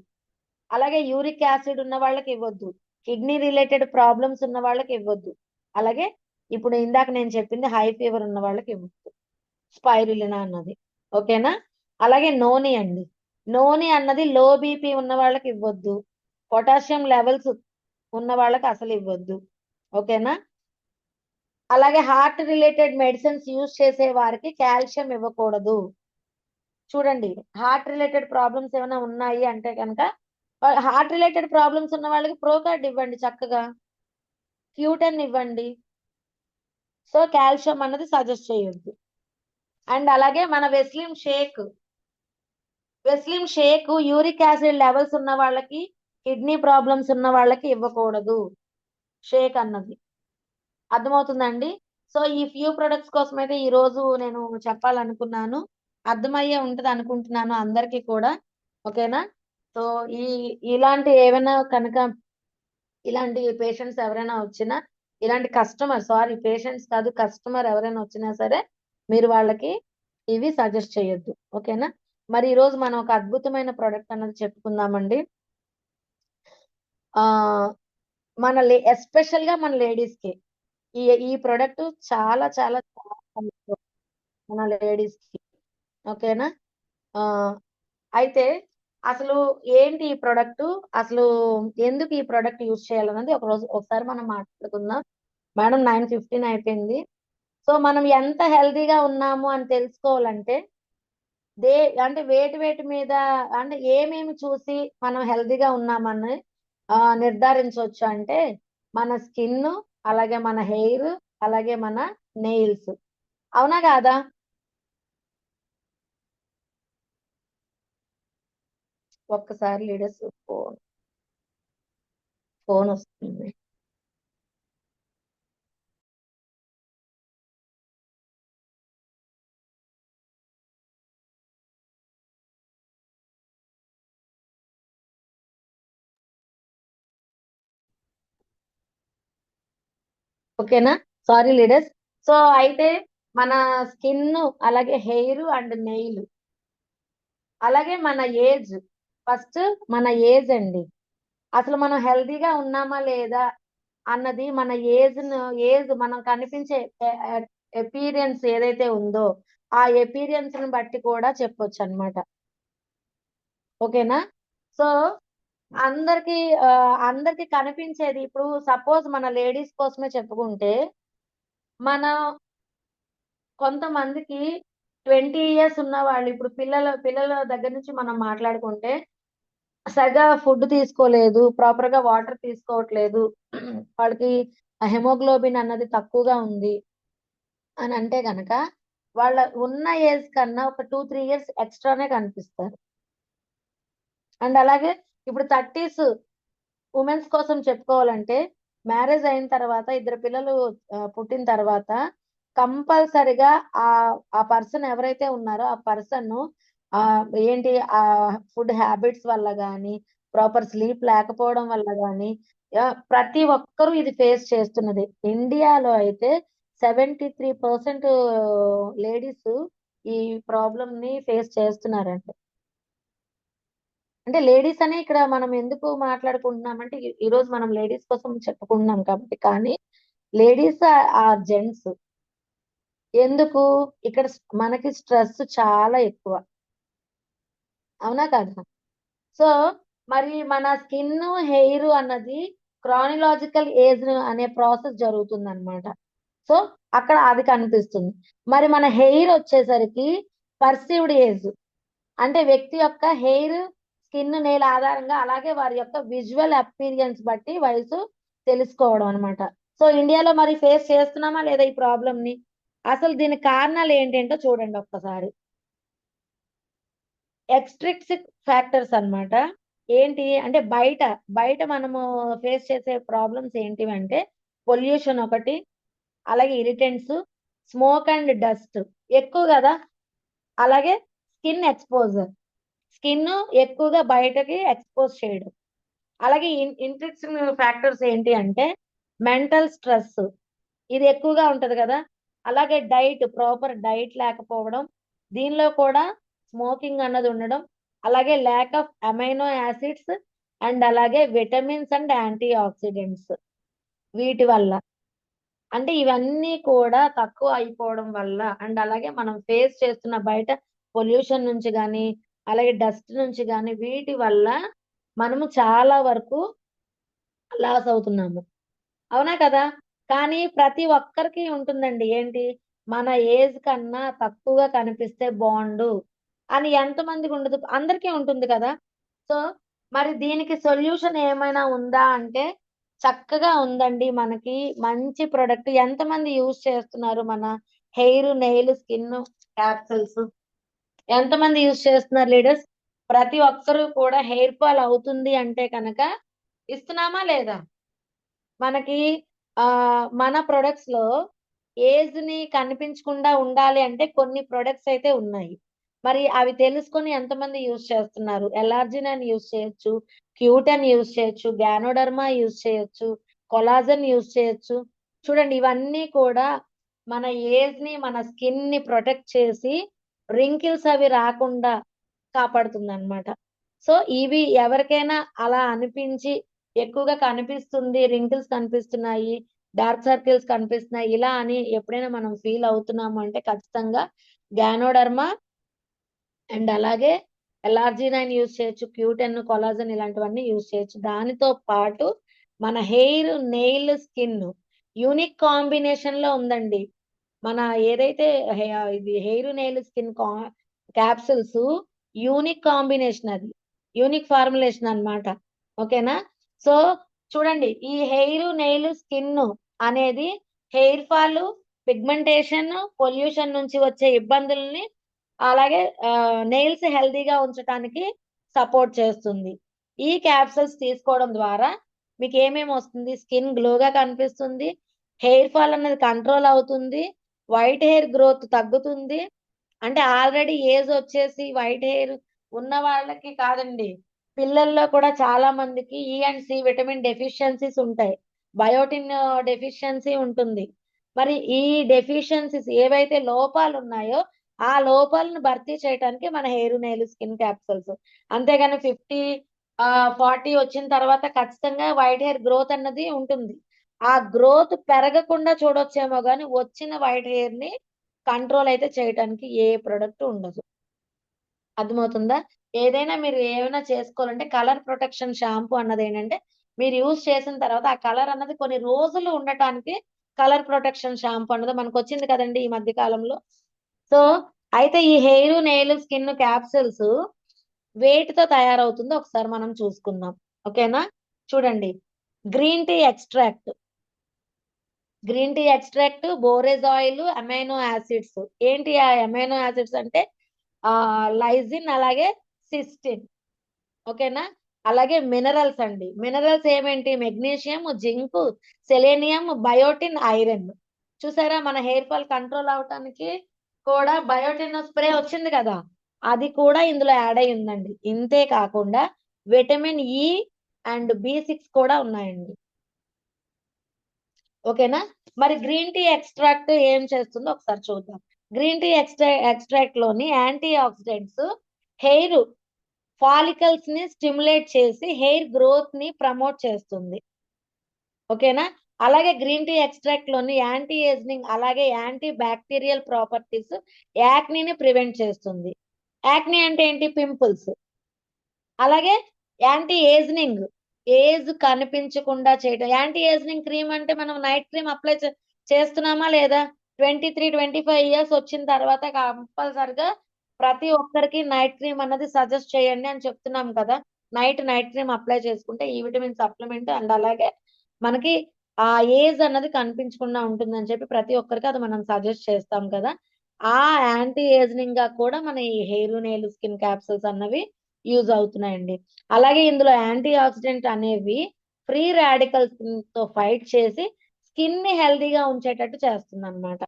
అలాగే యూరిక్ యాసిడ్ ఉన్న వాళ్ళకి ఇవ్వద్దు. కిడ్నీ రిలేటెడ్ ప్రాబ్లమ్స్ ఉన్న వాళ్ళకి ఇవ్వద్దు. అలాగే ఇప్పుడు ఇందాక నేను చెప్పింది హై ఫీవర్ ఉన్న వాళ్ళకి ఇవ్వద్దు స్పైరులినా అన్నది. ఓకేనా? అలాగే నోని అండి. నోని అన్నది లో బీపీ ఉన్న వాళ్ళకి ఇవ్వద్దు. పొటాషియం లెవెల్స్ ఉన్న వాళ్ళకి అసలు ఇవ్వద్దు. ఓకేనా? అలాగే హార్ట్ రిలేటెడ్ మెడిసిన్స్ యూజ్ చేసే వారికి కాల్షియం ఇవ్వకూడదు. చూడండి, హార్ట్ రిలేటెడ్ ప్రాబ్లమ్స్ ఏమైనా ఉన్నాయి అంటే కనుక హార్ట్ రిలేటెడ్ ప్రాబ్లమ్స్ ఉన్న వాళ్ళకి ప్రోకార్డ్ ఇవ్వండి, చక్కగా Q10 ఇవ్వండి. సో కాల్షియం అన్నది సజెస్ట్ చేయొద్దు. అండ్ అలాగే మన వెస్లిం షేక్ యూరిక్ యాసిడ్ లెవెల్స్ ఉన్న వాళ్ళకి, కిడ్నీ ప్రాబ్లమ్స్ ఉన్న వాళ్ళకి ఇవ్వకూడదు షేక్ అన్నది. అర్థమవుతుందండి? సో ఈ ఫ్యూ ప్రొడక్ట్స్ కోసం అయితే ఈ రోజు నేను చెప్పాలనుకున్నాను. అర్థమయ్యే ఉంటది అనుకుంటున్నాను అందరికీ కూడా. ఓకేనా? సో ఇలాంటి ఏమైనా కనుక ఇలాంటి పేషెంట్స్ ఎవరైనా వచ్చినా, ఇలాంటి పేషెంట్స్ కాదు, కస్టమర్ ఎవరైనా వచ్చినా సరే మీరు వాళ్ళకి ఇవి సజెస్ట్ చేయొద్దు. ఓకేనా? మరి ఈ రోజు మనం ఒక అద్భుతమైన ప్రోడక్ట్ అన్నది చెప్పుకుందామండి. ఎస్పెషల్ గా మన లేడీస్ కి ఈ ప్రోడక్ట్ చాలా చాలా చాలా అవసరం మన లేడీస్ కి. ఓకేనా? అయితే అసలు ఏంటి ఈ ప్రోడక్ట్, అసలు ఎందుకు ఈ ప్రోడక్ట్ యూజ్ చేయాలన్నది ఒకసారి మనం మాట్లాడుకుందాం. మేడం 9:15 అయిపోయింది. సో మనం ఎంత హెల్తీగా ఉన్నాము అని తెలుసుకోవాలంటే అంటే వేటి మీద అంటే ఏమేమి చూసి మనం హెల్తీగా ఉన్నామని నిర్ధారించవచ్చు అంటే మన స్కిన్, అలాగే మన హెయిర్, అలాగే మన నెయిల్స్. అవునా కాదా? ఒక్కసారి లీడర్స్ ఫోన్ వస్తుంది. ఓకేనా? Sorry leaders. సో అయితే మన స్కిన్, అలాగే హెయిర్ అండ్ నెయిల్, అలాగే మన ఏజ్. ఫస్ట్ మన ఏజ్ అండి. అసలు మనం హెల్తీగా ఉన్నామా లేదా అన్నది మన ఏజ్ మనం కనిపించే ఎపీరియన్స్ ఏదైతే ఉందో ఆ ఎపీరియన్స్ ని బట్టి కూడా చెప్పొచ్చు అన్నమాట. ఓకేనా? సో అందరికి అందరికి కనిపించేది ఇప్పుడు సపోజ్ మన లేడీస్ కోసమే చెప్పుకుంటే మన కొంతమందికి 20 ఇయర్స్ ఉన్న వాళ్ళు ఇప్పుడు పిల్లల దగ్గర నుంచి మనం మాట్లాడుకుంటే సరిగా ఫుడ్ తీసుకోలేదు, ప్రాపర్ గా వాటర్ తీసుకోవట్లేదు, వాళ్ళకి హెమోగ్లోబిన్ అన్నది తక్కువగా ఉంది అని అంటే గనక వాళ్ళ ఉన్న ఏజ్ కన్నా ఒక 2-3 ఇయర్స్ ఎక్స్ట్రానే కనిపిస్తారు. అండ్ అలాగే ఇప్పుడు 30s ఉమెన్స్ కోసం చెప్పుకోవాలంటే మ్యారేజ్ అయిన తర్వాత ఇద్దరు పిల్లలు పుట్టిన తర్వాత కంపల్సరిగా ఆ పర్సన్ ఎవరైతే ఉన్నారో ఆ పర్సన్ ఏంటి ఆ ఫుడ్ హ్యాబిట్స్ వల్ల కానీ ప్రాపర్ స్లీప్ లేకపోవడం వల్ల కానీ ప్రతి ఒక్కరూ ఇది ఫేస్ చేస్తున్నది. ఇండియాలో అయితే 73% లేడీస్ ఈ ప్రాబ్లమ్ ని ఫేస్ చేస్తున్నారంట. అంటే లేడీస్ అనే ఇక్కడ మనం ఎందుకు మాట్లాడుకుంటున్నామంటే ఈ రోజు మనం లేడీస్ కోసం చెప్పుకుంటున్నాం కాబట్టి, కానీ లేడీస్ ఆర్ జెంట్స్ ఎందుకు ఇక్కడ మనకి స్ట్రెస్ చాలా ఎక్కువ, అవునా కదా? సో మరి మన స్కిన్ హెయిర్ అన్నది క్రానిలాజికల్ ఏజ్ అనే ప్రాసెస్ జరుగుతుంది అనమాట. సో అక్కడ అది కనిపిస్తుంది. మరి మన హెయిర్ వచ్చేసరికి పర్సీవ్డ్ ఏజ్ అంటే వ్యక్తి యొక్క హెయిర్ స్కిన్ నేల ఆధారంగా అలాగే వారి యొక్క విజువల్ అపీరియన్స్ బట్టి వయసు తెలుసుకోవడం అనమాట. సో ఇండియాలో మరి ఫేస్ చేస్తున్నామా లేదా ఈ ప్రాబ్లమ్ ని? అసలు దీని కారణాలు ఏంటంటో చూడండి ఒక్కసారి. ఎక్స్ట్రిక్సిక్ ఫ్యాక్టర్స్ అన్నమాట. ఏంటి అంటే బయట మనము ఫేస్ చేసే ప్రాబ్లమ్స్ ఏంటివి అంటే పొల్యూషన్ ఒకటి, అలాగే ఇరిటెంట్స్, స్మోక్ అండ్ డస్ట్ ఎక్కువ కదా, అలాగే స్కిన్ ఎక్స్పోజర్, స్కిన్ ఎక్కువగా బయటకి ఎక్స్పోజ్ చేయడం, అలాగే ఇంట్రెస్టింగ్ ఫ్యాక్టర్స్ ఏంటి అంటే మెంటల్ స్ట్రెస్ ఇది ఎక్కువగా ఉంటది కదా, అలాగే ప్రాపర్ డైట్ లేకపోవడం, దీనిలో కూడా స్మోకింగ్ అన్నది ఉండడం, అలాగే lack of amino acids and అలాగే విటమిన్స్ అండ్ యాంటీ ఆక్సిడెంట్స్ వీటి వల్ల, అంటే ఇవన్నీ కూడా తక్కువ అయిపోవడం వల్ల అండ్ అలాగే మనం ఫేస్ చేస్తున్న బయట పొల్యూషన్ నుంచి కానీ అలాగే డస్ట్ నుంచి కానీ వీటి వల్ల మనము చాలా వరకు లాస్ అవుతున్నాము, అవునా కదా? కానీ ప్రతి ఒక్కరికి ఉంటుందండి ఏంటి మన ఏజ్ కన్నా తక్కువగా కనిపిస్తే బాగుండు అని ఎంతమందికి ఉండదు, అందరికీ ఉంటుంది కదా. సో మరి దీనికి సొల్యూషన్ ఏమైనా ఉందా అంటే చక్కగా ఉందండి. మనకి మంచి ప్రొడక్ట్ ఎంతమంది యూజ్ చేస్తున్నారు? మన హెయిర్ నెయిల్ స్కిన్ క్యాప్సూల్స్ ఎంతమంది యూజ్ చేస్తున్నారు లీడర్స్? ప్రతి ఒక్కరూ కూడా హెయిర్ ఫాల్ అవుతుంది అంటే కనుక ఇస్తున్నామా లేదా? మనకి మన ప్రొడక్ట్స్ లో ఏజ్ ని కనిపించకుండా ఉండాలి అంటే కొన్ని ప్రొడక్ట్స్ అయితే ఉన్నాయి. మరి అవి తెలుసుకొని ఎంతమంది యూజ్ చేస్తున్నారు? ఎలార్జిన్ అని యూజ్ చేయొచ్చు, క్యూటన్ యూజ్ చేయొచ్చు, గ్యానోడర్మా యూజ్ చేయొచ్చు, కొలాజన్ యూజ్ చేయొచ్చు. చూడండి ఇవన్నీ కూడా మన ఏజ్ ని మన స్కిన్ ని ప్రొటెక్ట్ చేసి రింకిల్స్ అవి రాకుండా కాపాడుతుంది అనమాట. సో ఇవి ఎవరికైనా అలా అనిపించి ఎక్కువగా కనిపిస్తుంది, రింకిల్స్ కనిపిస్తున్నాయి, డార్క్ సర్కిల్స్ కనిపిస్తున్నాయి ఇలా అని ఎప్పుడైనా మనం ఫీల్ అవుతున్నాము అంటే ఖచ్చితంగా గ్యానోడర్మా అండ్ అలాగే ఎలార్జినైన్ యూజ్ చేయొచ్చు, క్యూటెన్, కొలాజన్ ఇలాంటివన్నీ యూజ్ చేయొచ్చు. దానితో పాటు మన hair nail skin unique combination లో ఉందండి. మన ఏదైతే ఇది hair nail skin capsules unique combination, అది యూనిక్ ఫార్ములేషన్ అన్నమాట. ఓకేనా? సో చూడండి ఈ హెయిర్ నెయిల్ స్కిన్ అనేది హెయిర్ ఫాల్, పిగ్మెంటేషన్, పొల్యూషన్ నుంచి వచ్చే ఇబ్బందుల్ని అలాగే నెయిల్స్ హెల్దీగా ఉంచడానికి సపోర్ట్ చేస్తుంది. ఈ క్యాప్సూల్స్ తీసుకోవడం ద్వారా మీకు ఏమేమి వస్తుంది? స్కిన్ గ్లోగా కనిపిస్తుంది, హెయిర్ ఫాల్ అనేది కంట్రోల్ అవుతుంది, వైట్ హెయిర్ గ్రోత్ తగ్గుతుంది. అంటే ఆల్రెడీ ఏజ్ వచ్చేసి వైట్ హెయిర్ ఉన్న వాళ్ళకి కాదండి, పిల్లల్లో కూడా చాలా మందికి ఈ అండ్ సి విటమిన్ డెఫిషియన్సీస్ ఉంటాయి, బయోటిన్ డెఫిషియన్సీ ఉంటుంది. మరి ఈ డెఫిషియన్సీస్ ఏవైతే లోపాలు ఉన్నాయో ఆ లోపాలను భర్తీ చేయడానికి మన హెయిర్ నెయిల్ స్కిన్ క్యాప్సూల్స్. అంతేగాని 50-40 వచ్చిన తర్వాత ఖచ్చితంగా వైట్ హెయిర్ గ్రోత్ అన్నది ఉంటుంది. ఆ గ్రోత్ పెరగకుండా చూడొచ్చేమో కానీ వచ్చిన వైట్ హెయిర్ ని కంట్రోల్ అయితే చేయడానికి ఏ ప్రొడక్ట్ ఉండదు. అర్థమవుతుందా? ఏదైనా మీరు ఏమైనా చేసుకోవాలంటే కలర్ ప్రొటెక్షన్ షాంపూ అన్నది ఏంటంటే మీరు యూజ్ చేసిన తర్వాత ఆ కలర్ అన్నది కొన్ని రోజులు ఉండటానికి కలర్ ప్రొటెక్షన్ షాంపూ అన్నది మనకు వచ్చింది కదండి ఈ మధ్య కాలంలో. సో అయితే ఈ హెయిర్ నెయిల్ స్కిన్ క్యాప్సూల్స్ వేటితో తయారవుతుందో ఒకసారి మనం చూసుకుందాం. ఓకేనా? చూడండి, green tea extract, borage oil, amino acids. ఏంటి ఆ అమైనో యాసిడ్స్ అంటే లైజిన్, అలాగే సిస్టిన్. ఓకేనా? అలాగే మినరల్స్ అండి. మినరల్స్ ఏమేంటి? Magnesium, zinc, selenium, biotin, iron. చూసారా, మన హెయిర్ ఫాల్ కంట్రోల్ అవటానికి కూడా బయోటిన్ స్ప్రే వచ్చింది కదా, అది కూడా ఇందులో యాడ్ అయి ఉందండి. ఇంతే కాకుండా విటమిన్ ఈ అండ్ B6 కూడా ఉన్నాయండి. ఓకేనా? మరి గ్రీన్ టీ ఎక్స్ట్రాక్ట్ ఏం చేస్తుందో ఒకసారి చూద్దాం. గ్రీన్ టీ ఎక్స్ట్రాక్ట్ లోని యాంటీ ఆక్సిడెంట్స్ హెయిర్ ఫాలికల్స్ ని స్టిమ్యులేట్ చేసి హెయిర్ గ్రోత్ ని ప్రమోట్ చేస్తుంది. ఓకేనా? అలాగే గ్రీన్ టీ ఎక్స్ట్రాక్ట్ లోని యాంటీ ఏజింగ్ అలాగే యాంటీ బ్యాక్టీరియల్ ప్రాపర్టీస్ యాక్నీని ప్రివెంట్ చేస్తుంది. యాక్నీ అంటే ఏంటి? పింపుల్స్. అలాగే యాంటీ ఏజింగ్, ఏజ్ కనిపించకుండా చేయడం. యాంటీ ఏజింగ్ క్రీమ్ అంటే మనం నైట్ క్రీమ్ అప్లై చేస్తున్నామా లేదా? 23-25 ఇయర్స్ వచ్చిన తర్వాత కంపల్సరిగా ప్రతి ఒక్కరికి నైట్ క్రీమ్ అన్నది సజెస్ట్ చేయండి అని చెప్తున్నాం కదా. నైట్ క్రీమ్ అప్లై చేసుకుంటే ఈ విటమిన్ సప్లిమెంట్ అండ్ అలాగే మనకి ఆ ఏజ్ అన్నది కనిపించకుండా ఉంటుందని చెప్పి ప్రతి ఒక్కరికి అది మనం సజెస్ట్ చేస్తాం కదా. ఆ యాంటీ ఏజింగ్ గా కూడా మన ఈ హెయిర్ నెయిల్ స్కిన్ క్యాప్సూల్స్ అన్నవి యూజ్ అవుతున్నాయండి. అలాగే ఇందులో యాంటీ ఆక్సిడెంట్ అనేవి ఫ్రీ రాడికల్స్ తో ఫైట్ చేసి స్కిన్ ని హెల్దీగా ఉంచేటట్టు చేస్తుంది అనమాట.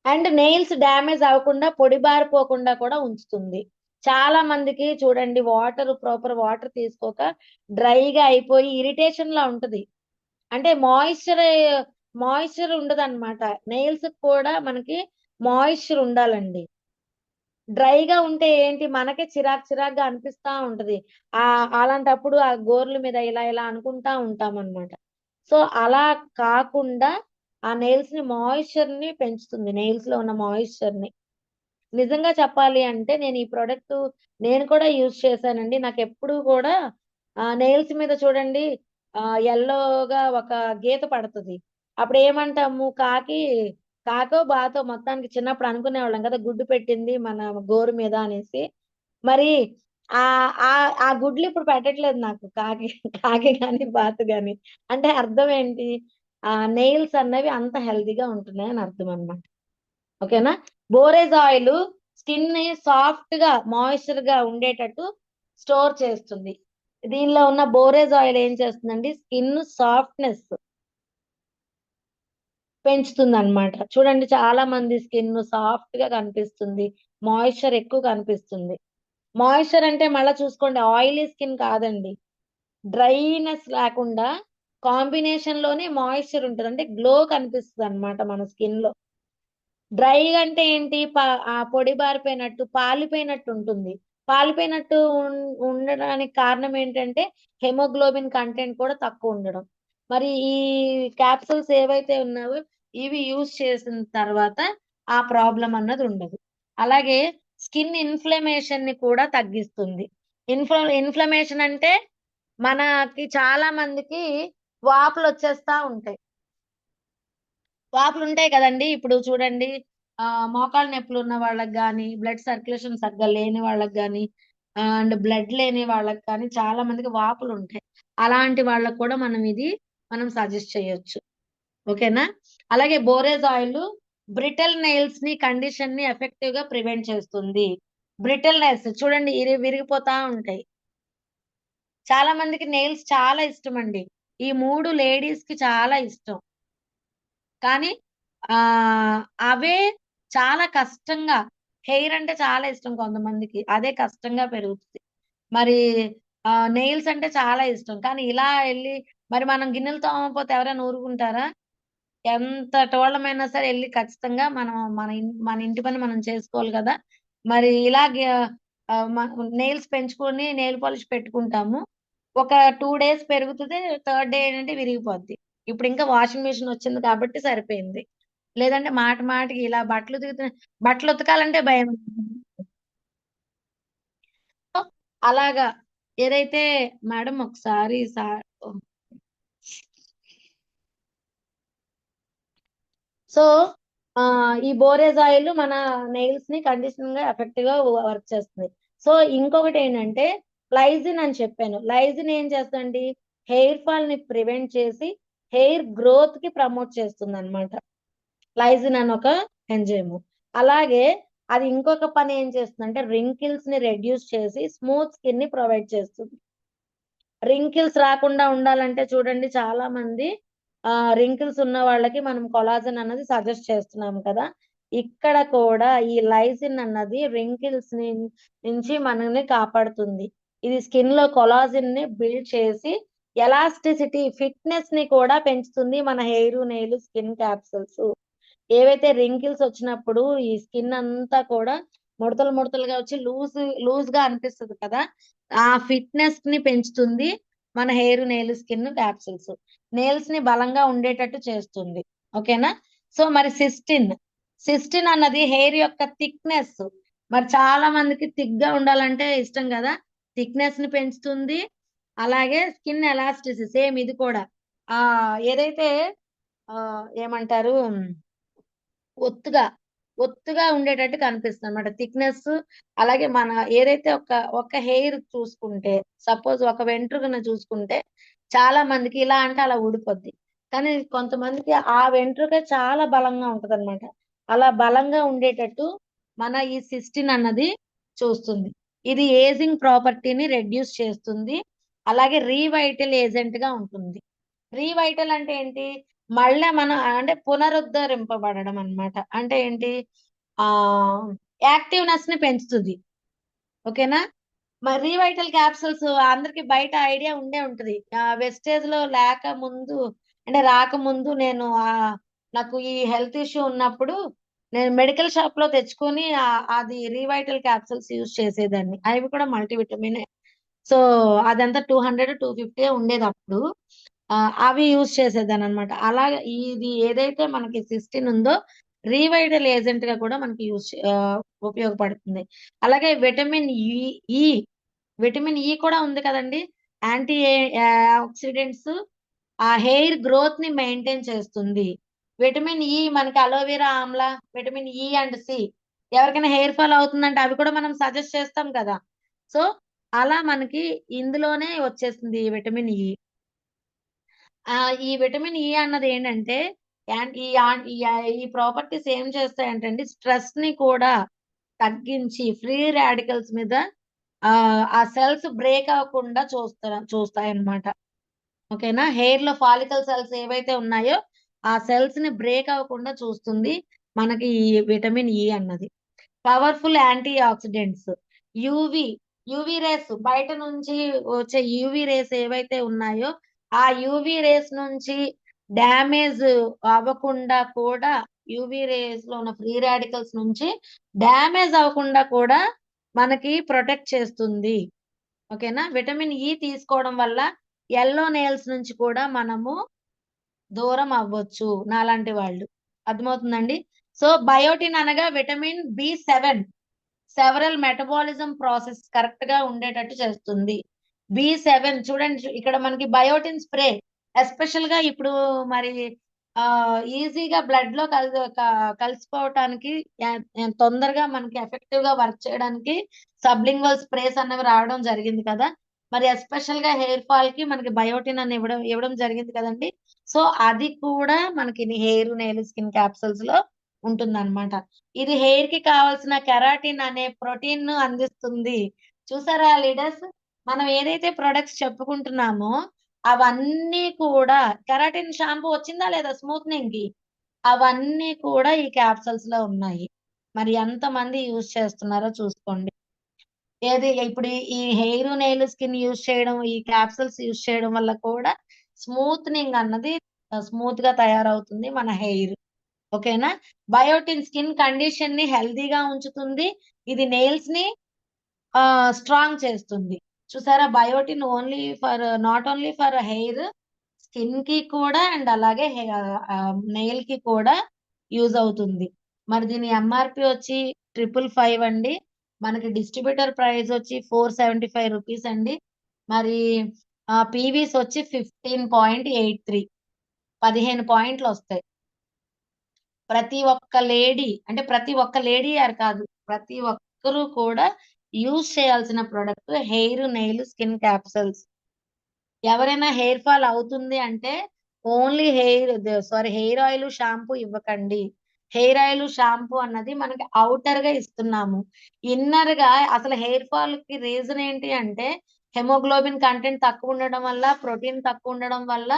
అండ్ నెయిల్స్ డ్యామేజ్ అవ్వకుండా పొడిబారిపోకుండా కూడా ఉంచుతుంది. చాలా మందికి చూడండి, ప్రాపర్ వాటర్ తీసుకోక డ్రైగా అయిపోయి ఇరిటేషన్ లా ఉంటది. అంటే మాయిశ్చర్ ఉండదు అనమాట. నెయిల్స్ కూడా మనకి మాయిశ్చర్ ఉండాలండి. డ్రైగా ఉంటే ఏంటి, మనకే చిరాగ్గా అనిపిస్తా ఉంటది. అలాంటప్పుడు ఆ గోర్ల మీద ఇలా ఇలా అనుకుంటా ఉంటాం అనమాట. సో అలా కాకుండా ఆ నెయిల్స్ ని మాయిశ్చర్ ని పెంచుతుంది, నెయిల్స్ లో ఉన్న మాయిశ్చర్ ని. నిజంగా చెప్పాలి అంటే నేను ఈ ప్రోడక్ట్ నేను కూడా యూజ్ చేశానండి. నాకు ఎప్పుడు కూడా నెయిల్స్ మీద చూడండి ఎల్లోగా ఒక గీత పడుతుంది. అప్పుడు ఏమంటాము, కాకో బాతో మొత్తానికి చిన్నప్పుడు అనుకునేవాళ్ళం కదా, గుడ్డు పెట్టింది మన గోరు మీద అనేసి. మరి ఆ ఆ ఆ గుడ్లు ఇప్పుడు పెట్టట్లేదు నాకు, కాకి గాని బాతు గాని. అంటే అర్థం ఏంటి, నెయిల్స్ అన్నవి అంత హెల్దీగా ఉంటున్నాయి అని అర్థం అన్నమాట. ఓకేనా? బోరేజ్ ఆయిల్ స్కిన్ ని సాఫ్ట్ గా మాయిశ్చర్ గా ఉండేటట్టు స్టోర్ చేస్తుంది. దీనిలో ఉన్న బోరేజ్ ఆయిల్ ఏం చేస్తుందండి, స్కిన్ సాఫ్ట్నెస్ పెంచుతుంది అనమాట. చూడండి, చాలా మంది స్కిన్ సాఫ్ట్ గా కనిపిస్తుంది, మాయిశ్చర్ ఎక్కువ కనిపిస్తుంది. మాయిశ్చర్ అంటే మళ్ళీ చూసుకోండి, ఆయిలీ స్కిన్ కాదండి, డ్రైనెస్ లేకుండా కాంబినేషన్ లోనే మాయిశ్చర్ ఉంటుంది. అంటే గ్లో కనిపిస్తుంది అనమాట మన స్కిన్ లో. డ్రై అంటే ఏంటి, పొడి బారిపోయినట్టు పాలిపోయినట్టు ఉంటుంది. పాలిపోయినట్టు ఉండడానికి కారణం ఏంటంటే హెమోగ్లోబిన్ కంటెంట్ కూడా తక్కువ ఉండడం. మరి ఈ క్యాప్సూల్స్ ఏవైతే ఉన్నావో ఇవి యూజ్ చేసిన తర్వాత ఆ ప్రాబ్లం అన్నది ఉండదు. అలాగే స్కిన్ ఇన్ఫ్లమేషన్ ని కూడా తగ్గిస్తుంది. ఇన్ఫ్లమేషన్ అంటే మనకి చాలా మందికి వాపులు వచ్చేస్తా ఉంటాయి. వాపులు ఉంటాయి కదండి. ఇప్పుడు చూడండి, మోకాళ్ళ నొప్పులు ఉన్న వాళ్ళకి కానీ, బ్లడ్ సర్క్యులేషన్ సరిగ్గా లేని వాళ్ళకి కానీ, అండ్ బ్లడ్ లేని వాళ్ళకి కానీ చాలా మందికి వాపులు ఉంటాయి. అలాంటి వాళ్ళకి కూడా మనం సజెస్ట్ చేయొచ్చు. ఓకేనా? అలాగే బోరేజ్ ఆయిల్ బ్రిటల్ నెయిల్స్ ని కండిషన్ ని ఎఫెక్టివ్ గా ప్రివెంట్ చేస్తుంది. బ్రిటల్ నెయిల్స్ చూడండి విరిగిపోతా ఉంటాయి. చాలా మందికి నెయిల్స్ చాలా ఇష్టం అండి. ఈ 3 లేడీస్ కి చాలా ఇష్టం. కానీ అవే చాలా కష్టంగా, హెయిర్ అంటే చాలా ఇష్టం కొంతమందికి, అదే కష్టంగా పెరుగుతుంది. మరి నెయిల్స్ అంటే చాలా ఇష్టం, కానీ ఇలా వెళ్ళి మరి మనం గిన్నెలు తోమకపోతే ఎవరైనా ఊరుకుంటారా? ఎంత టోళ్ళమైనా సరే వెళ్ళి ఖచ్చితంగా మనం మన ఇంటి పని మనం చేసుకోవాలి కదా. మరి ఇలాగే నెయిల్స్ పెంచుకొని నెయిల్ పాలిష్ పెట్టుకుంటాము. ఒక 2 days పెరుగుతుంది, థర్డ్ డే ఏంటంటే విరిగిపోద్ది. ఇప్పుడు ఇంకా వాషింగ్ మిషన్ వచ్చింది కాబట్టి సరిపోయింది. లేదంటే మాటికి ఇలా బట్టలు ఉతకాలంటే భయం. అలాగా ఏదైతే మేడం ఒకసారి సో ఈ బోరేజ్ ఆయిల్ మన నెయిల్స్ ని కండిషన్ గా ఎఫెక్టివ్ గా వర్క్ చేస్తుంది. సో ఇంకొకటి ఏంటంటే లైజిన్ అని చెప్పాను. లైజిన్ ఏం చేస్తుందండి, హెయిర్ ఫాల్ ని ప్రివెంట్ చేసి హెయిర్ గ్రోత్ కి ప్రమోట్ చేస్తుంది అనమాట. లైజిన్ అని ఒక ఎంజైమ్. అలాగే అది ఇంకొక పని ఏం చేస్తుంది అంటే రింకిల్స్ ని రెడ్యూస్ చేసి స్మూత్ స్కిన్ ని ప్రొవైడ్ చేస్తుంది. రింకిల్స్ రాకుండా ఉండాలంటే చూడండి, చాలా మంది రింకిల్స్ ఉన్న వాళ్ళకి మనం కొలాజన్ అన్నది సజెస్ట్ చేస్తున్నాం కదా. ఇక్కడ కూడా ఈ లైసిన్ అన్నది రింకిల్స్ నుంచి మనల్ని కాపాడుతుంది. ఇది స్కిన్ లో కొలాజిన్ ని బిల్డ్ చేసి ఎలాస్టిసిటీ, ఫిట్నెస్ ని కూడా పెంచుతుంది. మన హెయిర్, నెయిల్, స్కిన్ క్యాప్సూల్స్ ఏవైతే రింకిల్స్ వచ్చినప్పుడు ఈ స్కిన్ అంతా కూడా ముడతలుగా వచ్చి లూజ్ గా అనిపిస్తుంది కదా, ఆ ఫిట్నెస్ ని పెంచుతుంది మన hair, nail, skin capsules. Nails ని బలంగా ఉండేటట్టు చేస్తుంది. ఓకేనా. సో మరి సిస్టిన్ అన్నది హెయిర్ యొక్క థిక్నెస్. మరి చాలా మందికి థిక్ గా ఉండాలంటే ఇష్టం కదా, థిక్నెస్ ని పెంచుతుంది. అలాగే స్కిన్ ఎలాస్టిసిటీ సేమ్ ఇది కూడా ఏదైతే ఏమంటారు ఒత్తుగా ఉండేటట్టు కనిపిస్తుంది అనమాట థిక్నెస్. అలాగే మన ఏదైతే ఒక హెయిర్ చూసుకుంటే, సపోజ్ ఒక వెంట్రుకను చూసుకుంటే చాలా మందికి ఇలా అంటే అలా ఊడిపోద్ది, కానీ కొంతమందికి ఆ వెంట్రుక చాలా బలంగా ఉంటది అనమాట. అలా బలంగా ఉండేటట్టు మన ఈ సిస్టిన్ అన్నది చూస్తుంది. ఇది ఏజింగ్ ప్రాపర్టీని రెడ్యూస్ చేస్తుంది. అలాగే రీవైటల్ ఏజెంట్ గా ఉంటుంది. రీవైటల్ అంటే ఏంటి, మళ్ళీ మనం అంటే పునరుద్ధరింపబడడం అన్నమాట. అంటే ఏంటి, యాక్టివ్నెస్ ని పెంచుతుంది. ఓకేనా. మరి రీవైటల్ క్యాప్సూల్స్ అందరికి బయట ఐడియా ఉండే ఉంటది. వెస్టేజ్ లో రాకముందు నేను నాకు ఈ హెల్త్ ఇష్యూ ఉన్నప్పుడు నేను మెడికల్ షాప్ లో తెచ్చుకొని అది రీవైటల్ క్యాప్సూల్స్ యూజ్ చేసేదాన్ని. అవి కూడా మల్టీవిటమిన్. సో అదంతా 200-250 ఉండేది అప్పుడు. అవి యూజ్ చేసేదాన్ని అనమాట. అలాగే ఇది ఏదైతే మనకి సిస్టిన్ ఉందో రీవైటల్ ఏజెంట్ గా కూడా మనకి ఉపయోగపడుతుంది. అలాగే విటమిన్ ఈ కూడా ఉంది కదండి. యాంటీ ఆక్సిడెంట్స్ ఆ హెయిర్ గ్రోత్ ని మెయింటైన్ చేస్తుంది. విటమిన్ ఈ మనకి aloe vera amla, vitamin E and C. ఎవరికైనా హెయిర్ ఫాల్ అవుతుందంటే అవి కూడా మనం సజెస్ట్ చేస్తాం కదా. సో అలా మనకి ఇందులోనే వచ్చేస్తుంది ఈ విటమిన్ ఈ. ఈ విటమిన్ ఈ అన్నది ఏంటంటే ఈ ప్రాపర్టీస్ ఏం చేస్తాయంటే స్ట్రెస్ ని కూడా తగ్గించి ఫ్రీ రాడికల్స్ మీద ఆ సెల్స్ బ్రేక్ అవ్వకుండా చూస్తాయి అన్నమాట. ఓకేనా. హెయిర్ లో ఫాలికల్ సెల్స్ ఏవైతే ఉన్నాయో ఆ సెల్స్ ని బ్రేక్ అవ్వకుండా చూస్తుంది మనకి ఈ విటమిన్ ఈ అన్నది. Powerful antioxidants. UV rays, బయట నుంచి వచ్చే యూవి రేస్ ఏవైతే ఉన్నాయో ఆ యూవి రేస్ నుంచి డ్యామేజ్ అవ్వకుండా కూడా, యూవి రేస్ లో ఉన్న ఫ్రీ రాడికల్స్ నుంచి డ్యామేజ్ అవ్వకుండా కూడా మనకి ప్రొటెక్ట్ చేస్తుంది. ఓకేనా. విటమిన్ ఈ తీసుకోవడం వల్ల ఎల్లో నెయిల్స్ నుంచి కూడా మనము దూరం అవ్వచ్చు నాలాంటి వాళ్ళు. అర్థమవుతుందండి. సో బయోటిన్ అనగా vitamin B7 several metabolism process correct గా ఉండేటట్టు చేస్తుంది. B7 చూడండి, ఇక్కడ మనకి బయోటిన్ స్ప్రే ఎస్పెషల్ గా ఇప్పుడు మరి ఈజీగా బ్లడ్ లో కలిసిపోవటానికి, తొందరగా మనకి ఎఫెక్టివ్ గా వర్క్ చేయడానికి సబ్లింగ్వల్ స్ప్రేస్ అనేవి రావడం జరిగింది కదా. మరి ఎస్పెషల్ గా హెయిర్ ఫాల్ కి మనకి బయోటిన్ అని ఇవ్వడం జరిగింది కదండి. సో అది కూడా మనకి హెయిర్, నెయిల్, స్కిన్ క్యాప్సూల్స్ లో ఉంటుందన్నమాట. ఇది హెయిర్ కి కావాల్సిన కెరాటిన్ అనే ప్రోటీన్ ను అందిస్తుంది. చూసారా లీడర్స్, మనం ఏదైతే ప్రొడక్ట్స్ చెప్పుకుంటున్నామో అవన్నీ కూడా, కెరాటిన్ షాంపూ వచ్చిందా లేదా స్మూత్నింగ్ కి, అవన్నీ కూడా ఈ క్యాప్సూల్స్ లో ఉన్నాయి. మరి ఎంత మంది యూజ్ చేస్తున్నారో చూసుకోండి. ఇప్పుడు ఈ హెయిర్, నెయిల్, స్కిన్ యూజ్ చేయడం, ఈ క్యాప్సూల్స్ యూజ్ చేయడం వల్ల కూడా స్మూత్నింగ్ అన్నది స్మూత్ గా తయారవుతుంది మన హెయిర్. ఓకేనా. బయోటిన్ స్కిన్ కండిషన్ ని హెల్దీగా ఉంచుతుంది. ఇది నెయిల్స్ ని స్ట్రాంగ్ చేస్తుంది. చూసారా, biotin only for not only for hair, skin కి కూడా అండ్ అలాగే నెయిల్ కి కూడా యూజ్ అవుతుంది. మరి దీని ఎంఆర్పి వచ్చి 555 అండి. మనకి డిస్ట్రిబ్యూటర్ ప్రైస్ వచ్చి 475 రూపీస్ అండి. మరి పీవీస్ వచ్చి 15.83, 15 పాయింట్లు వస్తాయి. ప్రతి ఒక్క లేడీ, అంటే ప్రతి ఒక్క లేడీ యార్ కాదు, ప్రతి ఒక్కరూ కూడా యూజ్ చేయాల్సిన product hair, nail, skin capsules. ఎవరైనా హెయిర్ ఫాల్ అవుతుంది అంటే ఓన్లీ హెయిర్ ఆయిల్, షాంపూ ఇవ్వకండి. హెయిర్ ఆయిల్, షాంపూ అన్నది మనకి అవుటర్ గా ఇస్తున్నాము. ఇన్నర్ గా అసలు హెయిర్ ఫాల్ కి రీజన్ ఏంటి అంటే హెమోగ్లోబిన్ కంటెంట్ తక్కువ ఉండడం వల్ల, ప్రోటీన్ తక్కువ ఉండడం వల్ల,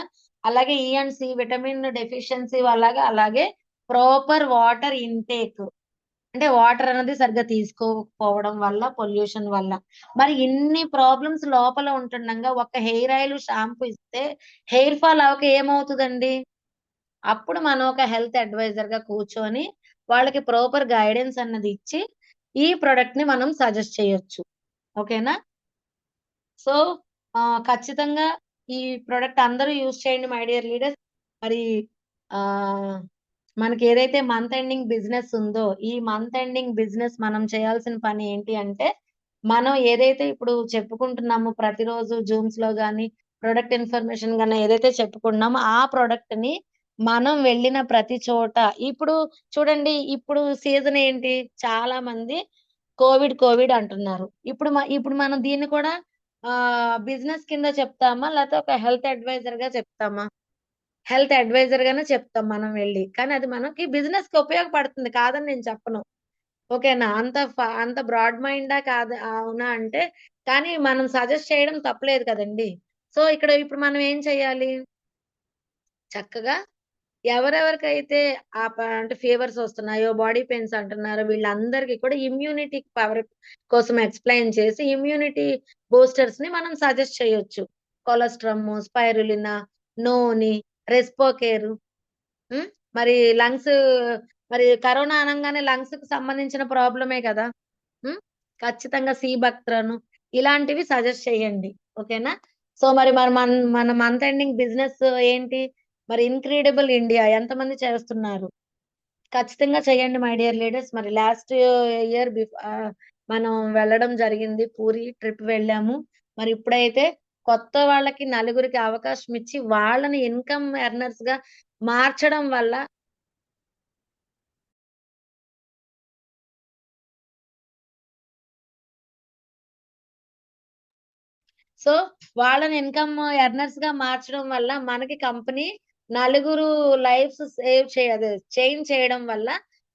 అలాగే ఈ అండ్ సి విటమిన్ డెఫిషియన్సీ వల్ల, అలాగే ప్రాపర్ వాటర్ ఇంటేక్, అంటే వాటర్ అనేది సరిగ్గా తీసుకోకపోవడం వల్ల, పొల్యూషన్ వల్ల. మరి ఇన్ని ప్రాబ్లమ్స్ లోపల ఉంటుండగా ఒక హెయిర్ ఆయిల్, షాంపూ ఇస్తే హెయిర్ ఫాల్ అవక ఏమవుతుందండి? అప్పుడు మనం ఒక హెల్త్ అడ్వైజర్ గా కూర్చొని వాళ్ళకి ప్రాపర్ గైడెన్స్ అన్నది ఇచ్చి ఈ ప్రొడక్ట్ ని మనం సజెస్ట్ చేయొచ్చు. ఓకేనా? సో ఖచ్చితంగా ఈ ప్రొడక్ట్ అందరూ యూజ్ చేయండి మై డియర్ లీడర్స్. మరి ఆ మనకి ఏదైతే మంత్ ఎండింగ్ బిజినెస్ ఉందో, ఈ మంత్ ఎండింగ్ బిజినెస్ మనం చేయాల్సిన పని ఏంటి అంటే, మనం ఏదైతే ఇప్పుడు చెప్పుకుంటున్నామో ప్రతిరోజు జూమ్స్ లో గానీ, ప్రొడక్ట్ ఇన్ఫర్మేషన్ గానీ ఏదైతే చెప్పుకుంటున్నామో ఆ ప్రొడక్ట్ ని మనం వెళ్ళిన ప్రతి చోట, ఇప్పుడు చూడండి, ఇప్పుడు సీజన్ ఏంటి, చాలా మంది కోవిడ్ అంటున్నారు. ఇప్పుడు మనం దీన్ని కూడా బిజినెస్ కింద చెప్తామా, లేకపోతే ఒక హెల్త్ అడ్వైజర్ గా చెప్తామా? హెల్త్ అడ్వైజర్ గానే చెప్తాం మనం వెళ్ళి. కానీ అది మనకి బిజినెస్ కి ఉపయోగపడుతుంది, కాదని నేను చెప్పను. ఓకేనా? అంత బ్రాడ్ మైండా కాదు అవునా అంటే, కానీ మనం సజెస్ట్ చేయడం తప్పలేదు కదండి. సో ఇప్పుడు మనం ఏం చేయాలి, చక్కగా ఎవరెవరికైతే అంటే ఫీవర్స్ వస్తున్నాయో, బాడీ పెయిన్స్ అంటున్నారో, వీళ్ళందరికీ కూడా ఇమ్యూనిటీ పవర్ కోసం ఎక్స్ప్లెయిన్ చేసి ఇమ్యూనిటీ బూస్టర్స్ ని మనం సజెస్ట్ చేయొచ్చు. కొలెస్ట్రమ్, స్పైరులినా, నోని, రెస్పోకేరు, మరి లంగ్స్, మరి కరోనా అనగానే లంగ్స్ కి సంబంధించిన ప్రాబ్లమే కదా. ఖచ్చితంగా సీబక్త్రను ఇలాంటివి సజెస్ట్ చేయండి. ఓకేనా? సో మరి మన మంత్ ఎండింగ్ బిజినెస్ ఏంటి, మరి ఇన్క్రెడిబుల్ ఇండియా ఎంతమంది చేస్తున్నారు? ఖచ్చితంగా చేయండి మై డియర్ లీడర్స్. మరి లాస్ట్ ఇయర్ మనం వెళ్ళడం జరిగింది, పూరి ట్రిప్ వెళ్ళాము. మరి ఇప్పుడైతే కొత్త వాళ్ళకి నలుగురికి అవకాశం ఇచ్చి వాళ్ళని ఇన్కమ్ ఎర్నర్స్ గా మార్చడం వల్ల వాళ్ళని ఇన్కమ్ ఎర్నర్స్ గా మార్చడం వల్ల మనకి కంపెనీ నలుగురు లైఫ్స్ చేంజ్ చేయడం వల్ల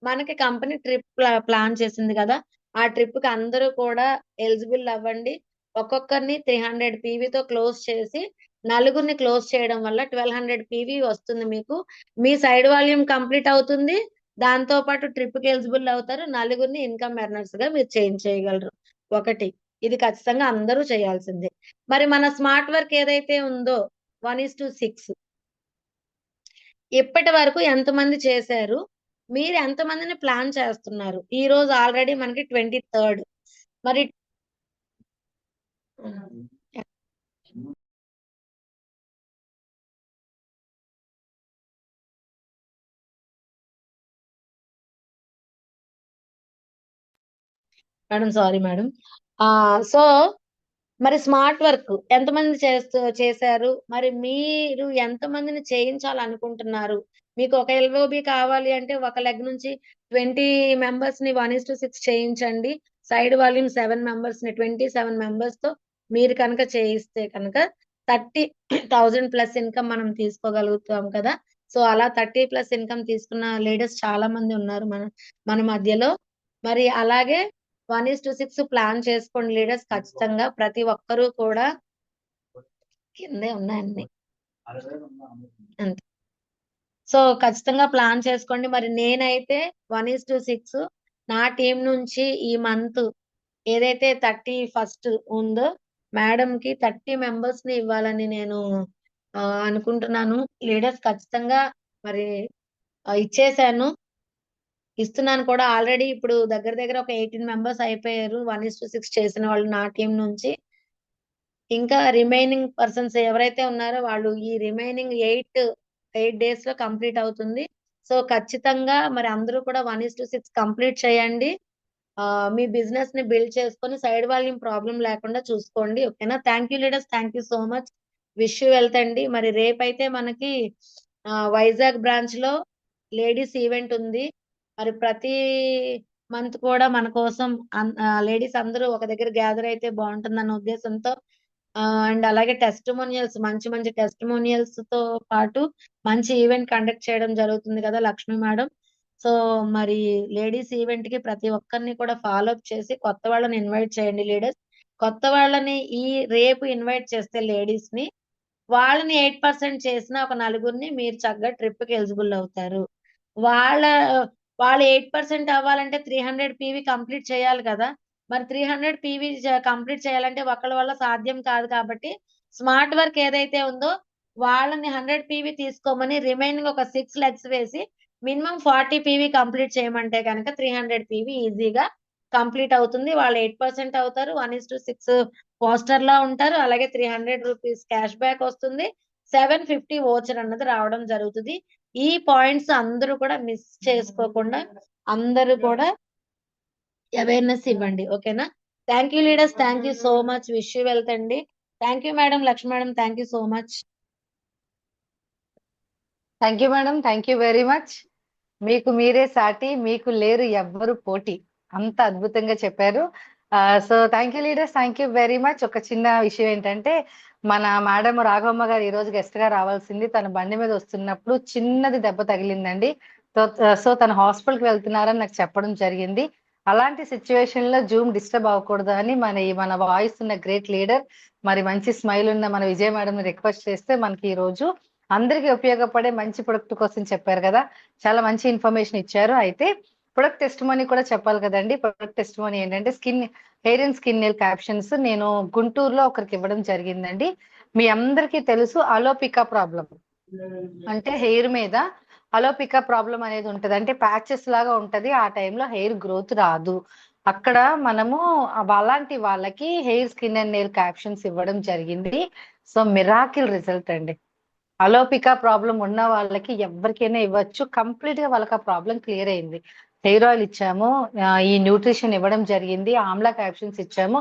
మనకి కంపెనీ ట్రిప్ ప్లాన్ చేసింది కదా. ఆ ట్రిప్ కి అందరూ కూడా ఎలిజిబుల్ అవ్వండి. ఒక్కొక్కరిని 300 పీవీతో క్లోజ్ చేసి నలుగురిని క్లోజ్ చేయడం వల్ల 1200 పీవీ వస్తుంది మీకు. మీ సైడ్ వాల్యూమ్ కంప్లీట్ అవుతుంది, దాంతో పాటు ట్రిప్ కి ఎలిజిబుల్ అవుతారు, నలుగురిని ఇన్కమ్ ఎర్నర్స్ గా మీరు చేంజ్ చేయగలరు. ఒకటి, ఇది ఖచ్చితంగా అందరూ చేయాల్సిందే. మరి మన స్మార్ట్ వర్క్ ఏదైతే ఉందో 1:6, ఇప్పటి వరకు ఎంతమంది చేశారు, మీరు ఎంతమందిని ప్లాన్ చేస్తున్నారు? ఈ రోజు ఆల్రెడీ మనకి 23rd. మరి మేడం, సారీ మేడం. సో మరి స్మార్ట్ వర్క్ ఎంతమంది చేశారు, మరి మీరు ఎంతమందిని చేయించాలనుకుంటున్నారు? మీకు ఒక ఎల్ఓబి కావాలి అంటే ఒక లెగ్ నుంచి 20 మెంబర్స్ ని 1:6 చేయించండి. సైడ్ వాల్యూమ్ 7 మెంబర్స్ ని 27 మెంబర్స్ తో మీరు కనుక చేయిస్తే కనుక 30,000 ప్లస్ ఇన్కమ్ మనం తీసుకోగలుగుతాం కదా. సో అలా 30 ప్లస్ ఇన్కమ్ తీసుకున్న లీడర్స్ చాలా మంది ఉన్నారు మన మధ్యలో. మరి అలాగే 1:6 ప్లాన్ చేసుకోండి లీడర్స్. ఖచ్చితంగా ప్రతి ఒక్కరూ కూడా కిందే ఉన్నాయండి అంతే. సో ఖచ్చితంగా ప్లాన్ చేసుకోండి. మరి నేనైతే 1:6 నా టీం నుంచి ఈ మంత్ ఏదైతే 31st ఉందో మేడం కి 30 మెంబర్స్ ని ఇవ్వాలని నేను అనుకుంటున్నాను లీడర్స్. ఖచ్చితంగా మరి ఇచ్చేసాను, ఇస్తున్నాను కూడా ఆల్రెడీ. ఇప్పుడు దగ్గర దగ్గర ఒక 18 మెంబర్స్ అయిపోయారు 1:6 చేసిన వాళ్ళు నా టీం నుంచి. ఇంకా రిమైనింగ్ పర్సన్స్ ఎవరైతే ఉన్నారో వాళ్ళు ఈ రిమైనింగ్ 8 డేస్ లో కంప్లీట్ అవుతుంది. సో ఖచ్చితంగా మరి అందరూ కూడా 1:6 కంప్లీట్ చేయండి. మీ బిజినెస్ ని బిల్డ్ చేసుకొని సైడ్ వాల్యూమ్ ప్రాబ్లం లేకుండా చూసుకోండి. ఓకేనా? Thank you leaders, thank you so much. Wish you wealth అండి. మరి రేపైతే మనకి వైజాగ్ బ్రాంచ్ లో లేడీస్ ఈవెంట్ ఉంది. మరి ప్రతి మంత్ కూడా మన కోసం లేడీస్ అందరూ ఒక దగ్గర గ్యాదర్ అయితే బాగుంటుందన్న ఉద్దేశంతో అండ్ అలాగే టెస్టిమోనియల్స్, మంచి మంచి టెస్టిమోనియల్స్ తో పాటు మంచి ఈవెంట్ కండక్ట్ చేయడం జరుగుతుంది కదా లక్ష్మి మేడం. సో మరి లేడీస్ ఈవెంట్ కి ప్రతి ఒక్కరిని కూడా ఫాలో అప్ చేసి కొత్త వాళ్ళని ఇన్వైట్ చేయండి లీడర్స్. కొత్త వాళ్ళని ఈ రేపు ఇన్వైట్ చేస్తే లేడీస్ ని, వాళ్ళని 8% చేసిన ఒక నలుగురిని మీరు చక్కగా ట్రిప్ కి ఎలిజిబుల్ అవుతారు. వాళ్ళ వాళ్ళు 8% అవ్వాలంటే 300 పీవీ కంప్లీట్ చేయాలి కదా. మరి 300 పీవీ కంప్లీట్ చేయాలంటే ఒకళ్ళ వల్ల సాధ్యం కాదు కాబట్టి స్మార్ట్ వర్క్ ఏదైతే ఉందో వాళ్ళని 100 పీవీ తీసుకోమని రిమైనింగ్ ఒక 6 లెగ్స్ వేసి మినిమం 40 పీవీ కంప్లీట్ చేయమంటే కనుక 300 పీవీ ఈజీగా కంప్లీట్ అవుతుంది. వాళ్ళు 8% అవుతారు. 1:6 పోస్టర్ లా ఉంటారు. అలాగే 300 రూపీస్ క్యాష్ బ్యాక్ వస్తుంది. 750 వోచర్ అన్నది రావడం జరుగుతుంది. ఈ పాయింట్స్ అందరూ కూడా మిస్ చేసుకోకుండా అందరూ కూడా అవేర్నెస్ ఇవ్వండి. ఓకేనా? Thank you leaders, thank you so much. Wish you wealth అండి. Thank you madam, Lakshmi madam, thank you so much. Thank you madam, thank you very much. మీకు మీరే సాటి, మీకు లేరు ఎవ్వరు పోటీ. అంత అద్భుతంగా చెప్పారు. So thank you leaders, thank you very much. ఒక చిన్న విషయం ఏంటంటే మన మేడం రాఘవమ్మ గారు ఈ రోజు గెస్ట్ గా రావాల్సింది. తన బండి మీద వస్తున్నప్పుడు చిన్నది దెబ్బ తగిలిందండి. సో తన హాస్పిటల్కి వెళ్తున్నారని నాకు చెప్పడం జరిగింది. అలాంటి సిచ్యువేషన్ లో జూమ్ డిస్టర్బ్ అవ్వకూడదు అని మన వాయిస్ ఉన్న గ్రేట్ లీడర్, మరి మంచి స్మైల్ ఉన్న మన విజయ మేడం రిక్వెస్ట్ చేస్తే మనకి ఈ రోజు అందరికి ఉపయోగపడే మంచి ప్రొడక్ట్ కోసం చెప్పారు కదా. చాలా మంచి ఇన్ఫర్మేషన్ ఇచ్చారు. అయితే ప్రొడక్ట్ టెస్టిమోనీ కూడా చెప్పాలి కదండి. ప్రొడక్ట్ టెస్టిమోనీ ఏంటంటే hair and skin nail captions నేను గుంటూరులో ఒకరికి ఇవ్వడం జరిగిందండి. మీ అందరికీ తెలుసు అలోపికా ప్రాబ్లం అంటే హెయిర్ మీద అలోపికా ప్రాబ్లం అనేది ఉంటది. అంటే ప్యాచెస్ లాగా ఉంటది. ఆ టైంలో హెయిర్ గ్రోత్ రాదు. అక్కడ మనము అలాంటి వాళ్ళకి hair skin and nail captions ఇవ్వడం జరిగింది. సో మిరాకిల్ రిజల్ట్ అండి. అలోపికా ప్రాబ్లం ఉన్న వాళ్ళకి ఎవరికైనా ఇవ్వచ్చు. కంప్లీట్ గా వాళ్ళకి ఆ ప్రాబ్లం క్లియర్ అయింది. హెయిర్ ఆయిల్ ఇచ్చాము, ఈ న్యూట్రిషన్ ఇవ్వడం జరిగింది, ఆమ్లా క్యాప్షన్స్ ఇచ్చాము.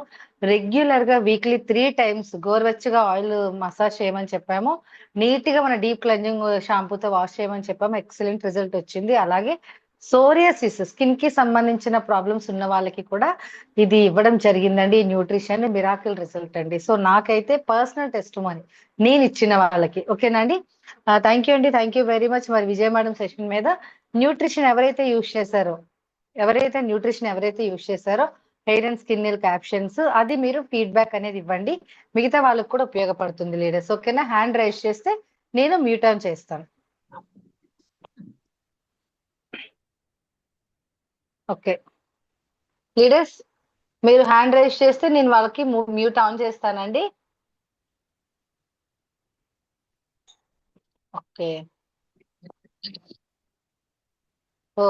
రెగ్యులర్ గా వీక్లీ 3 times గోరువెచ్చగా ఆయిల్ మసాజ్ చేయమని చెప్పాము. నీట్ గా మన డీప్ క్లెన్జింగ్ షాంపూతో వాష్ చేయమని చెప్పాము. ఎక్సలెంట్ రిజల్ట్ వచ్చింది. అలాగే సోరియాసిస్ స్కిన్ కి సంబంధించిన ప్రాబ్లమ్స్ ఉన్న వాళ్ళకి కూడా ఇది ఇవ్వడం జరిగిందండి. ఈ న్యూట్రిషన్ మిరాకిల్ రిజల్ట్ అండి. సో నాకైతే పర్సనల్ టెస్టిమోనీ నేను ఇచ్చిన వాళ్ళకి. ఓకేనా అండి? థ్యాంక్ యూ అండి, థ్యాంక్ యూ వెరీ మచ్. మరి విజయ మేడం సెషన్ మీద న్యూట్రిషన్ ఎవరైతే యూజ్ చేశారో hair and skin nail captions అది మీరు ఫీడ్బ్యాక్ అనేది ఇవ్వండి. మిగతా వాళ్ళకి కూడా ఉపయోగపడుతుంది లీడర్స్. ఓకేనా? హ్యాండ్ రైజ్ చేస్తే నేను మ్యూట్ ఆన్ చేస్తాను. ఓకే లీడర్స్, మీరు హ్యాండ్ రైజ్ చేస్తే నేను వాళ్ళకి మ్యూట్ ఆన్ చేస్తానండి. ఓకే. ఓ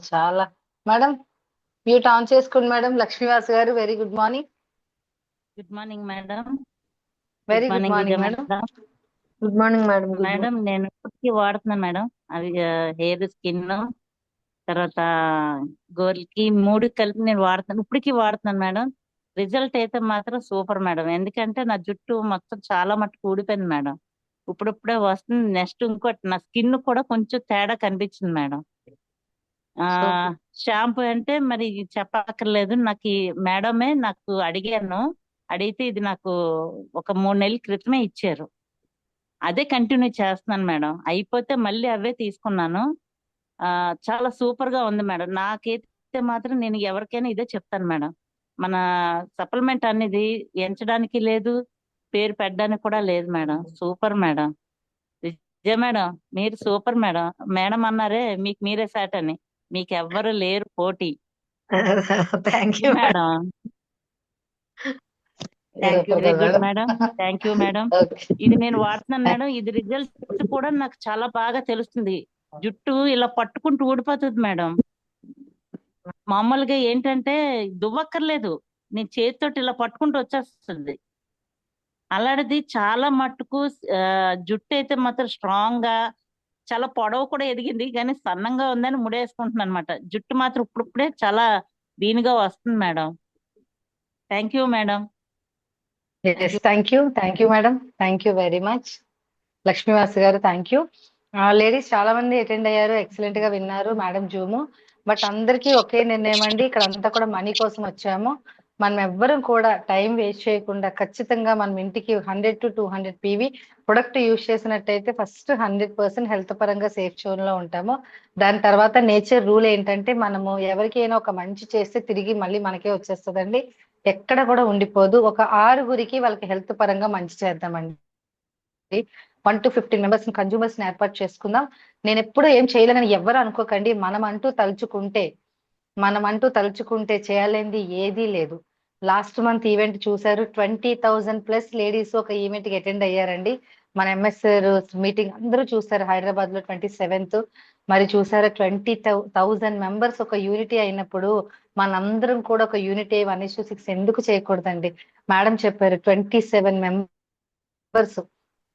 చాలా మేడం మ్యూట్ ఆన్ చేసుకోండి madam. Lakshmivas garu very good morning. Good morning madam. Very good morning morning Vijaya madam. Madam. Good morning madam. Madam నేను ఇప్పటికీ వాడుతున్నాను మేడం. అది హెయిర్ స్కిన్ తర్వాత గోర్లకి 3 కలిపి నేను వాడుతున్నాను. ఇప్పటికీ వాడుతున్నాను మేడం. రిజల్ట్ అయితే మాత్రం సూపర్ మేడం. ఎందుకంటే నా జుట్టు మొత్తం చాలా మట్టుకు ఊడిపోయింది మేడం. ఇప్పుడిప్పుడే వస్తుంది. నెక్స్ట్ ఇంకోటి నా స్కిన్ కూడా కొంచెం తేడా కనిపించింది మేడం. షాంపూ అంటే మరి చెప్పక్కర్లేదు. నాకు ఈ మేడమే నాకు అడిగాను. అడిగితే ఇది నాకు ఒక 3 నెలల క్రితమే ఇచ్చారు. అదే కంటిన్యూ చేస్తున్నాను మేడం. అయిపోతే మళ్ళీ అవే తీసుకున్నాను. చాలా సూపర్ గా ఉంది మేడం. నాకైతే మాత్రం నేను ఎవరికైనా ఇదే చెప్తాను మేడం. మన సప్లిమెంట్ అనేది ఎంచడానికి లేదు, పేరు పెట్టడానికి కూడా లేదు madam. Super madam. Vijaya madam మీరు సూపర్ మేడం. మేడం అన్నారే మీకు మీరే సాట్ అని. మీకు ఎవ్వరు లేరు పోటీ. Thank you madam. Very good madam. Thank you madam. ఇది నేను వాడుతున్నాను మేడం. ఇది రిజల్ట్ కూడా నాకు చాలా బాగా తెలుస్తుంది. జుట్టు ఇలా పట్టుకుంటూ ఊడిపోతుంది మేడం. మామూలుగా ఏంటంటే దువ్వక్కర్లేదు, నేను చేతితోటి ఇలా పట్టుకుంటూ వచ్చేస్తుంది. అలాంటిది చాలా మట్టుకు జుట్టు అయితే మాత్రం స్ట్రాంగ్ గా చాలా పొడవు కూడా ఎదిగింది, కానీ సన్నంగా ఉందని ముడేసుకుంటున్నాను అనమాట. జుట్టు మాత్రం ఇప్పుడిప్పుడే చాలా దీనిగా వస్తుంది madam. Thank you madam. Yes, thank you madam, thank you very much. Lakshmivas garu thank you. Ladies చాలా మంది అటెండ్ అయ్యారు, ఎక్సలెంట్ గా విన్నారు మేడం జూమ్. బట్ అందరికీ ఒకే నిర్ణయం అండి, ఇక్కడ అంతా కూడా మనీ కోసం వచ్చాము. మనం ఎవ్వరం కూడా టైం వేస్ట్ చేయకుండా ఖచ్చితంగా మనం ఇంటికి 100 to 200 PV ప్రొడక్ట్ యూజ్ చేసినట్టయితే ఫస్ట్ 100% హెల్త్ పరంగా సేఫ్ జోన్ లో ఉంటాము. దాని తర్వాత నేచర్ రూల్ ఏంటంటే మనము ఎవరికైనా ఒక మంచి చేస్తే తిరిగి మళ్ళీ మనకే వచ్చేస్తుందండి, ఎక్కడ కూడా ఉండిపోదు. ఒక 6గురికి వాళ్ళకి హెల్త్ పరంగా మంచి చేద్దామండి. 1 to 15 మెంబర్స్ కన్జ్యూమర్స్ ని ఏర్పాటు చేసుకుందాం. నేను ఎప్పుడు ఏం చేయలేనని ఎవరు అనుకోకండి. మనం అంటూ తలుచుకుంటే చేయలేనిది ఏదీ లేదు. లాస్ట్ మంత్ ఈవెంట్ చూసారు, 20,000+ లేడీస్ ఒక ఈవెంట్ కి అటెండ్ అయ్యారండి. మన ఎంఎస్ మీటింగ్ అందరూ చూసారు హైదరాబాద్ లో 27th. మరి చూసారా 20,000 మెంబర్స్ ఒక యూనిటీ అయినప్పుడు మనందరం కూడా ఒక యూనిటీ 1:6 ఎందుకు చేయకూడదండి? మేడం చెప్పారు 27 మెంబర్స్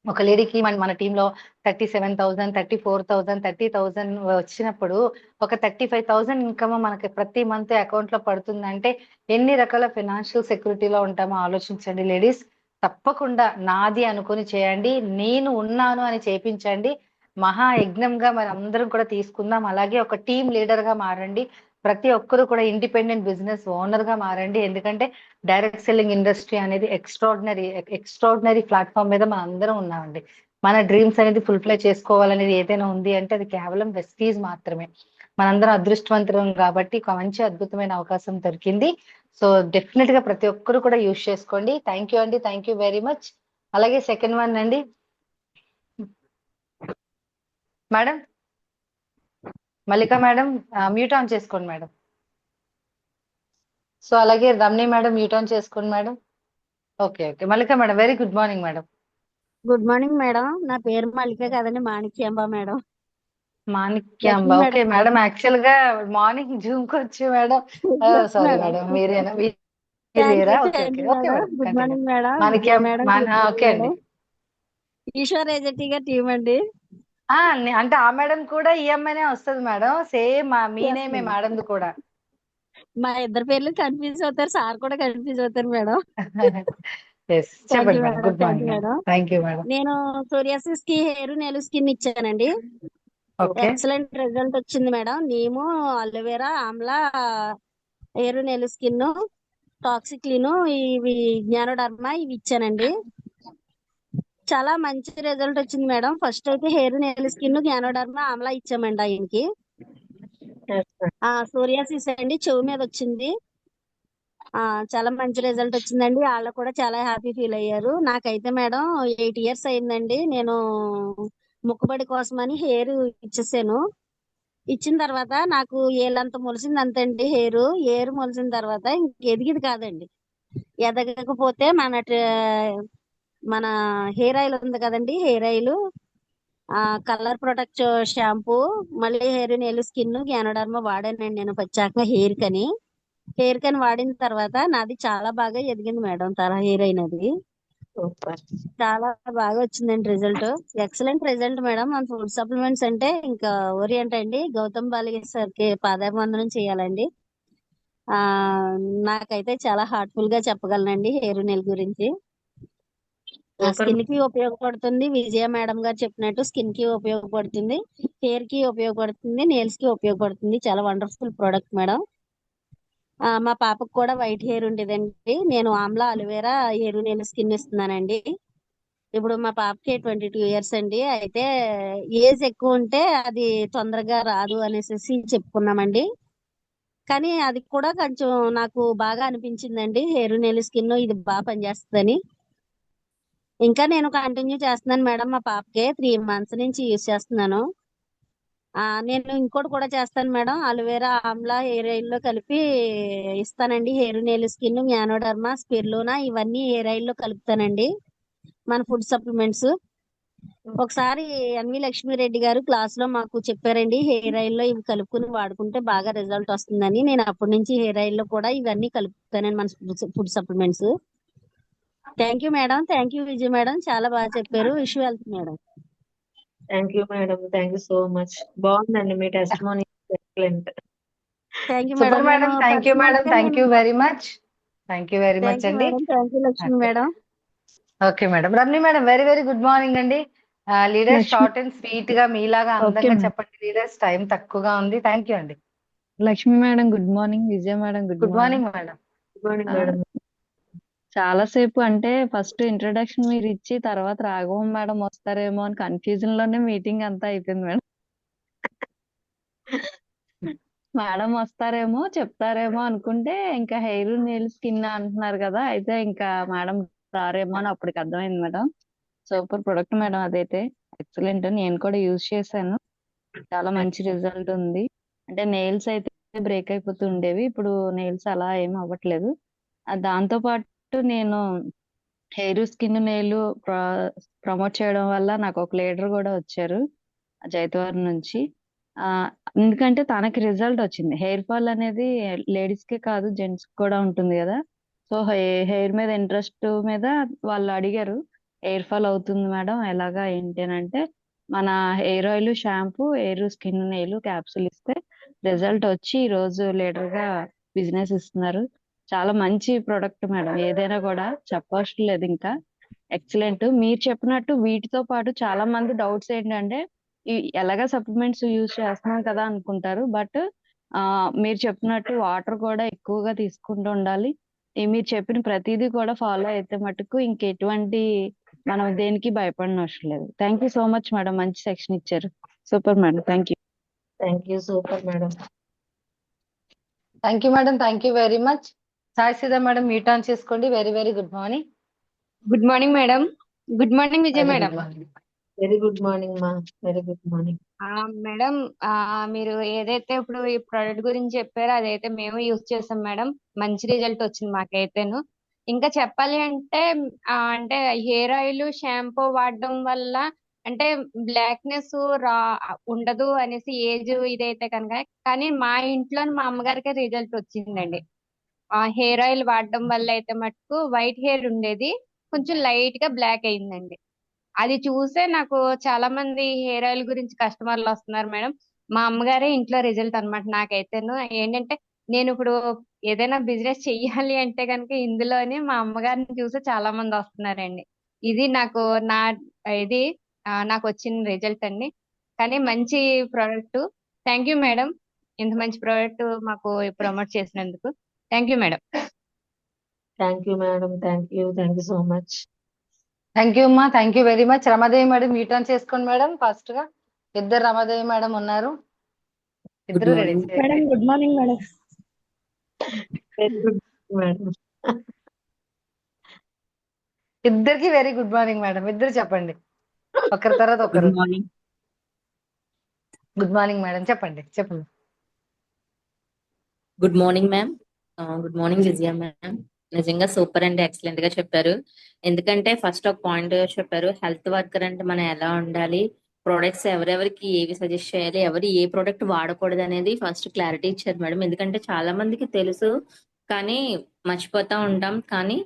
ఒక లేడీకి మన టీంలో 37,000, 34,000, 30,000 వచ్చినప్పుడు ఒక 35,000 ఇన్కమ్ మనకి ప్రతి మంత్ అకౌంట్ లో పడుతుందంటే ఎన్ని రకాల ఫైనాన్షియల్ సెక్యూరిటీలో ఉంటామో ఆలోచించండి లేడీస్. తప్పకుండా నాది అనుకుని చేయండి, నేను ఉన్నాను అని చేపించండి. మహా యజ్ఞంగా మరి అందరం కూడా తీసుకుందాం. అలాగే ఒక టీం లీడర్ గా మారండి. ప్రతి ఒక్కరు కూడా ఇండిపెండెంట్ బిజినెస్ ఓనర్ గా మారండి. ఎందుకంటే డైరెక్ట్ సెల్లింగ్ ఇండస్ట్రీ అనేది ఎక్స్ట్రాడినరీ ప్లాట్ఫామ్ మీద మనం అందరం ఉన్నామండి. మన డ్రీమ్స్ అనేది ఫుల్ఫిల్ చేసుకోవాలనేది ఏదైనా ఉంది అంటే అది కేవలం వెస్టీజ్ మాత్రమే. మనందరం అదృష్టవంతులం కాబట్టి ఒక మంచి అద్భుతమైన అవకాశం దొరికింది. సో డెఫినెట్ గా ప్రతి ఒక్కరు కూడా యూజ్ చేసుకోండి. థ్యాంక్ యూ అండి, థ్యాంక్ యూ వెరీ మచ్. అలాగే సెకండ్ వన్ అండి madam Mallika madam, mute on చేసుకోండి మేడం. సో అలాగే రమణి మేడం మ్యూట్ ఆన్ చేసుకోండి madam. Okay Mallika madam, very good morning madam. Good morning madam. నా పేరు మల్లిక కాదండి, Manikyamba madam. Manikyamba, Lakshmi okay madam. Actual గా మార్నింగ్ జూమ్ కి వచ్చి మేడం, సారీ మేడం. మేడం మీరేనా thank you, okay thank you okay madam. Madam good continue. Morning madam. Vijaya Manikyamba madam, okay అండి. ఈశ్వర్ ఏజెంటీ గారి టీం అండి. అంటే ఆ మేడం కూడా ఈఎంఐనే వస్తుంది మేడం, సేమ్ మీ Yes, నేమే madam. మేడం కూడా. మా ఇద్దరు పేర్లు కన్ఫ్యూజ్ అవుతారు, సార్ కూడా కన్ఫ్యూజ్ అవుతారు మేడం. చెప్పండి madam. Madam, good thank you morning madam. Thank you madam. నేను సోరియాసిస్ కి హెయిర్ నెలు స్కిన్ ఇచ్చానండి. ఓకే ఎక్సలెంట్ రిజల్ట్ వచ్చింది madam. Neem, aloe vera, amla, hair nail skin, టాక్సిక్లిన్, ఇవి జ్ఞానోడర్మా ఇవి ఇచ్చానండి. చాలా మంచి రిజల్ట్ వచ్చింది మేడం. ఫస్ట్ అయితే hair nail skin, ganoderma, amla ఇచ్చామండి ఆయనకి. సోరియాసిస్ అండి చెవు మీద వచ్చింది. చాలా మంచి రిజల్ట్ వచ్చిందండి. వాళ్ళు కూడా చాలా హ్యాపీ ఫీల్ అయ్యారు. నాకైతే మేడం 8 years అయిందండి. నేను మొక్కుబడి కోసమని హెయిర్ ఇచ్చేసాను. ఇచ్చిన తర్వాత నాకు ఏళ్ళంత మొలిసింది అంతండి. హెయిర్ మొలిసిన తర్వాత ఇంక ఎదిగిది కాదండి. ఎదగకపోతే మన హెయిర్ ఆయిల్ ఉంది కదండి, hair oil, colour protect shampoo, మళ్ళీ హెయిర్ నెయిల్ స్కిన్, జ్ఞానోడర్మా వాడానండి నేను ప్రత్యేకంగా హెయిర్ కని వాడిన తర్వాత నాది చాలా బాగా ఎదిగింది మేడం. హెయిర్ అయినది చాలా బాగా వచ్చిందండి రిజల్ట్. Excellent result madam. మన ఫుడ్ సప్లిమెంట్స్ అంటే ఇంకా ఓరియంట్ అండి, గౌతమ్ బాలిక సార్కి పాదాభివందనం చేయాలండి. నాకైతే చాలా హార్ట్ఫుల్ గా చెప్పగలనండి హెయిర్ నెయిల్ గురించి. స్కిన్ కి ఉపయోగపడుతుంది, విజయ మేడం గారు చెప్పినట్టు స్కిన్ కి ఉపయోగపడుతుంది, హెయిర్ కి ఉపయోగపడుతుంది, నెయిల్స్ కి ఉపయోగపడుతుంది. చాలా వండర్ఫుల్ ప్రోడక్ట్ మేడం. మా పాపకు కూడా వైట్ హెయిర్ ఉండేదండి. నేను amla, aloe vera, hair nail skin ఇస్తున్నానండి. ఇప్పుడు మా పాపకి 22 years అండి. అయితే ఏజ్ ఎక్కువ ఉంటే అది తొందరగా రాదు అనేసి చెప్పుకున్నామండి. కానీ అది కూడా కొంచెం నాకు బాగా అనిపించిందండి, హెయిర్ నెయిల్ స్కిన్ ఇది బాగా పనిచేస్తుందని. ఇంకా నేను కంటిన్యూ చేస్తున్నాను మేడం. మా పాపకి 3 months నుంచి యూజ్ చేస్తున్నాను. నేను ఇంకోటి కూడా చేస్తాను madam. Aloe vera, amla hair oil లో కలిపి ఇస్తానండి. హెయిర్ నెయిల్ స్కిన్, జ్ఞానోడర్మా, స్పిరులినా ఇవన్నీ హెయిర్ ఆయిల్ లో కలుపుతానండి, మన ఫుడ్ సప్లిమెంట్స్. ఒకసారి ఎన్వి లక్ష్మీరెడ్డి గారు క్లాస్ లో మాకు చెప్పారండి, హెయిర్ ఆయిల్ లో ఇవి కలుపుకుని వాడుకుంటే బాగా రిజల్ట్ వస్తుందని. నేను అప్పటి నుంచి హెయిర్ ఆయిల్ లో కూడా ఇవన్నీ కలుపుతానండి, మన food supplements. Thank you madam, thank you Vijaya madam, చాలా బాగా చెప్పారు. Wish wealth madam. Thank you madam, thank you so much. బాగుందండి మీ testimony, excellent. Thank you super madam. Madam, నేను థ్యాంక్ యూ మేడం, పర్సనల్ గా థ్యాంక్ నేను you very much. Thank you very much thank you అండి. Madam, thank you Lakshmi okay madam. Okay madam. Ramani madam, very very good morning అండి. Leaders Lakshmi short and sweet గా మీలాగా okay అందంగా madam. చెప్పండి leaders, time తక్కువగా ఉంది. థ్యాంక్ యూ అండి. Lakshmi madam good morning, Vijaya madam good good morning. Morning madam. Good morning madam. చాలాసేపు అంటే ఫస్ట్ ఇంట్రడక్షన్ మీరు ఇచ్చి తర్వాత రాఘవం మేడం వస్తారేమో అని కన్ఫ్యూజన్ లోనే మీటింగ్ అంతా అయిపోయింది మేడం. మేడం వస్తారేమో చెప్తారేమో అనుకుంటే ఇంకా హెయిర్ నెయిల్ స్కిన్ అంటున్నారు కదా, అయితే ఇంకా మేడం రారేమో అని అప్పటికి అర్థమైంది మేడం. సూపర్ ప్రొడక్ట్ మేడం, అదైతే ఎక్సలెంట్. నేను కూడా యూజ్ చేశాను, చాలా మంచి రిజల్ట్ ఉంది. అంటే నెయిల్స్ అయితే బ్రేక్ అయిపోతూ ఉండేవి, ఇప్పుడు నెయిల్స్ అలా ఏం అవ్వట్లేదు. దాంతో పాటు నేను హెయిర్ స్కిన్ నెయిల్ ప్రమోట్ చేయడం వల్ల నాకు ఒక లీడర్ కూడా వచ్చారు జైతవారం నుంచి. ఆ ఎందుకంటే తనకి రిజల్ట్ వచ్చింది. హెయిర్ ఫాల్ అనేది లేడీస్ కే కాదు జెంట్స్ కూడా ఉంటుంది కదా. సో హెయిర్ మీద ఇంట్రెస్ట్ మీద వాళ్ళు అడిగారు, హెయిర్ ఫాల్ అవుతుంది మేడం ఎలాగా ఏంటి అని అంటే, మన hair oil, shampoo, hair skin nail capsule ఇస్తే రిజల్ట్ వచ్చి ఈ రోజు లీడర్ గా బిజినెస్ ఇస్తున్నారు. చాలా మంచి ప్రొడక్ట్ మేడం, ఏదైనా కూడా చెప్పవసరం లేదు. ఇంకా ఎక్సలెంట్. మీరు చెప్పినట్టు వీటితో పాటు చాలా మంది డౌట్స్ ఏంటంటే, ఎలాగా సప్లిమెంట్స్ యూజ్ చేస్తున్నాం కదా అనుకుంటారు, బట్ మీరు చెప్పినట్టు వాటర్ కూడా ఎక్కువగా తీసుకుంటూ ఉండాలి. మీరు చెప్పిన ప్రతిదీ కూడా ఫాలో అయితే మటుకు ఇంకెటువంటి మనం దేనికి భయపడిన అవసరం లేదు. Thank you so much madam, మంచి సెక్షన్ ఇచ్చారు. Super madam, thank you. Thank you, super madam. Thank you madam, thank you very much. Sai సీదా మేడం, మ్యూట్ ఆన్ చేసుకోండి. Very very good morning. Good morning madam. Good morning Vijay very madam. Good morning. Very good morning మా, very good morning. Madam, మీరు ఏదైతే ఇప్పుడు ఈ product గురించి చెప్పారో అదైతే మేము యూజ్ చేసాం మేడం. మంచి రిజల్ట్ వచ్చింది మాకైతేను. ఇంకా చెప్పాలి అంటే అంటే హెయిర్ ఆయిల్, షాంపూ వాడడం వల్ల అంటే బ్లాక్నెస్ రా ఉండదు అనేసి ఏజ్ ఇదైతే కనుక, కానీ మా ఇంట్లో మా అమ్మగారికి రిజల్ట్ వచ్చిందండి. ఆ హెయిర్ ఆయిల్ వాడడం వల్ల అయితే మటుకు వైట్ హెయిర్ ఉండేది, కొంచెం లైట్ గా బ్లాక్ అయిందండి. అది చూసే నాకు చాలా మంది హెయిర్ ఆయిల్ గురించి కస్టమర్లు వస్తున్నారు మేడం. మా అమ్మగారే ఇంట్లో రిజల్ట్ అన్నమాట. నాకైతేను ఏంటంటే నేను ఇప్పుడు ఏదైనా బిజినెస్ చెయ్యాలి అంటే కనుక ఇందులోనే మా అమ్మగారిని చూసి చాలా మంది వస్తున్నారండి. ఇది నాకు నా ఇది నాకు వచ్చిన రిజల్ట్ అండి. కానీ మంచి ప్రోడక్ట్. థ్యాంక్ యూ మేడం, ఇంత మంచి ప్రోడక్ట్ మాకు ప్రమోట్ చేసినందుకు. Thank you madam. Thank you madam, thank you, thank you so much. Thank you అమ్మా, thank you very much. Ramadevi madam, mute on చేసుకోండి మేడం. ఫాస్ట్ గా ఇద్దరు రమాదేవి మేడం ఉన్నారు, ఇద్దరు ready. Madam good morning madam. Very good madam. ఇద్దరికి very good morning madam. ఇద్దరు చెప్పండి, ఒకరి తర్వాత ఒకరు. Good morning. Good morning madam, చెప్పండి చెప్పండి. Good morning ma'am. Good morning Vijaya ma'am. నిజంగా సూపర్ అండ్ ఎక్సలెంట్ గా చెప్పారు. ఎందుకంటే ఫస్ట్ ఒక పాయింట్ చెప్పారు, హెల్త్ వర్కర్ అంటే మనం ఎలా ఉండాలి, ప్రొడక్ట్స్ ఎవరెవరికి ఏవి సజెస్ట్ చేయాలి, ఎవరు ఏ ప్రొడక్ట్ వాడకూడదు అనేది ఫస్ట్ క్లారిటీ ఇచ్చారు మేడం. ఎందుకంటే చాలా మందికి తెలుసు కానీ మర్చిపోతా ఉంటాం. కానీ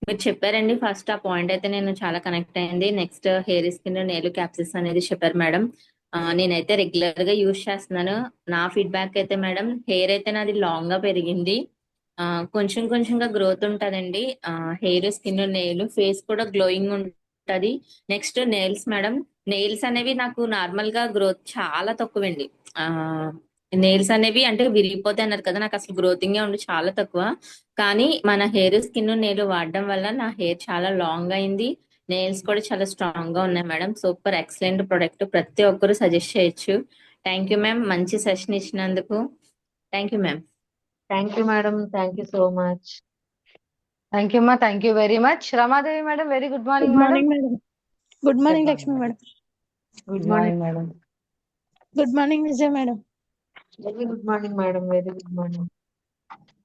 మీరు చెప్పారండి ఫస్ట్ ఆ పాయింట్ అయితే నేను చాలా కనెక్ట్ అయింది. నెక్స్ట్ హెయిర్ స్కిన్ నెయిల్ క్యాప్సిస్ అనేది చెప్పారు మేడం. నేనైతే రెగ్యులర్ గా యూజ్ చేస్తున్నాను. నా ఫీడ్బ్యాక్ అయితే మేడం, హెయిర్ అయితే నాది లాంగ్ గా పెరిగింది, కొంచెం కొంచెంగా గ్రోత్ ఉంటదండి. హెయిర్ స్కిన్ నెయిల్ ఫేస్ కూడా గ్లోయింగ్ ఉంటది. నెక్స్ట్ నెయిల్స్ మేడం, నెయిల్స్ అనేవి నాకు నార్మల్ గా గ్రోత్ చాలా తక్కువండి. నెయిల్స్ అనేవి అంటే విరిగిపోతాయి అన్నారు కదా, నాకు అసలు గ్రోతింగ్ ఉండి చాలా తక్కువ. కానీ మన హెయిర్ స్కిన్ నెయిల్ వాడడం వల్ల నా హెయిర్ చాలా లాంగ్ అయింది, నెయిల్స్ కూడా చాలా స్ట్రాంగ్ గా ఉన్నాయి మేడం. సూపర్ ఎక్సలెంట్ ప్రొడక్ట్, ప్రతి ఒక్కరు సజెస్ట్ చేయొచ్చు. థ్యాంక్ యూ మ్యామ్, మంచి సెషన్ ఇచ్చినందుకు. Thank you ma'am. Thank you madam, thank you so much. Thank you అమ్మా, thank you very much. Ramadevi madam, very good morning good madam. Morning madam. Good morning Lakshmi madam. Good good morning. Morning madam. Good morning Vijay madam. Very good morning madam, very good morning.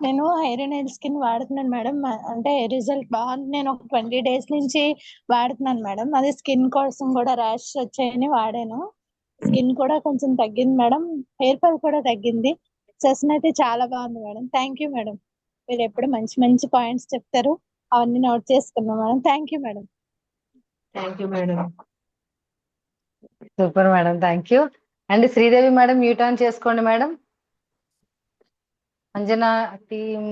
నేను hair and hair skin వాడుతున్నాను మేడం. అంటే result బాగుంది. నేను ఒక 20 days నుంచి వాడుతున్నాను madam. అది స్కిన్ కోసం కూడా ర్యాష్ వచ్చాయని వాడాను. స్కిన్ కూడా కొంచెం తగ్గింది మేడం, హెయిర్ ఫాల్ కూడా తగ్గింది. సెషన్ అయితే చాలా బాగుంది మేడం. థ్యాంక్ యూ మేడం, మీరు ఎప్పుడు మంచి మంచి పాయింట్స్ చెప్తారు. అవన్నీ నోట్ చేసుకున్నాం madam. Thank you madam. Thank you madam. Super madam, thank you అండి. శ్రీదేవి మేడం మ్యూట్ ఆన్ చేసుకోండి మేడం. అంజనా టీం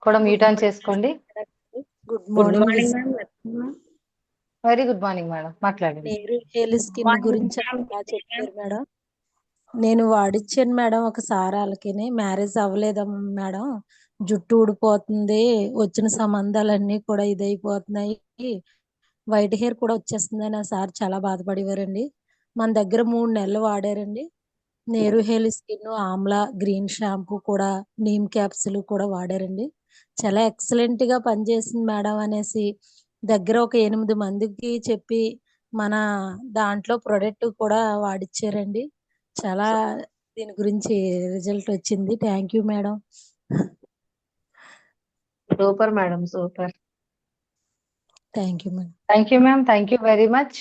కూడా మ్యూట్ ఆన్ చేసుకోండి. Good good morning morning Vijaya. Madam. Very good morning madam, మాట్లాడండి. నేరు హెయిర్ స్కిన్ గురించి బాగా చెప్పారు మేడం. నేను వాడిచ్చాను మేడం ఒకసారి వాళ్ళకి. మ్యారేజ్ అవ్వలేదు మేడం, జుట్టు ఊడిపోతుంది, వచ్చిన సంబంధాలన్నీ కూడా ఇదైపోతున్నాయి, వైట్ హెయిర్ కూడా వచ్చేస్తుందని ఆ సార్ చాలా బాధపడేవారండి. మన దగ్గర 3 నెలలు వాడారండి. నేరు hair skin, amla green shampoo కూడా, నీమ్ క్యాప్సుల్ కూడా వాడారండి. చాలా ఎక్సలెంట్ గా పనిచేసింది మేడం అనేసి దగ్గర ఒక 8 మందికి చెప్పి మన దాంట్లో ప్రొడక్ట్ కూడా వాడిచ్చారండి. చాలా దీని గురించి రిజల్ట్ వచ్చింది. Thank you madam. Super madam, super. Thank you madam. Thank you ma'am, thank you very much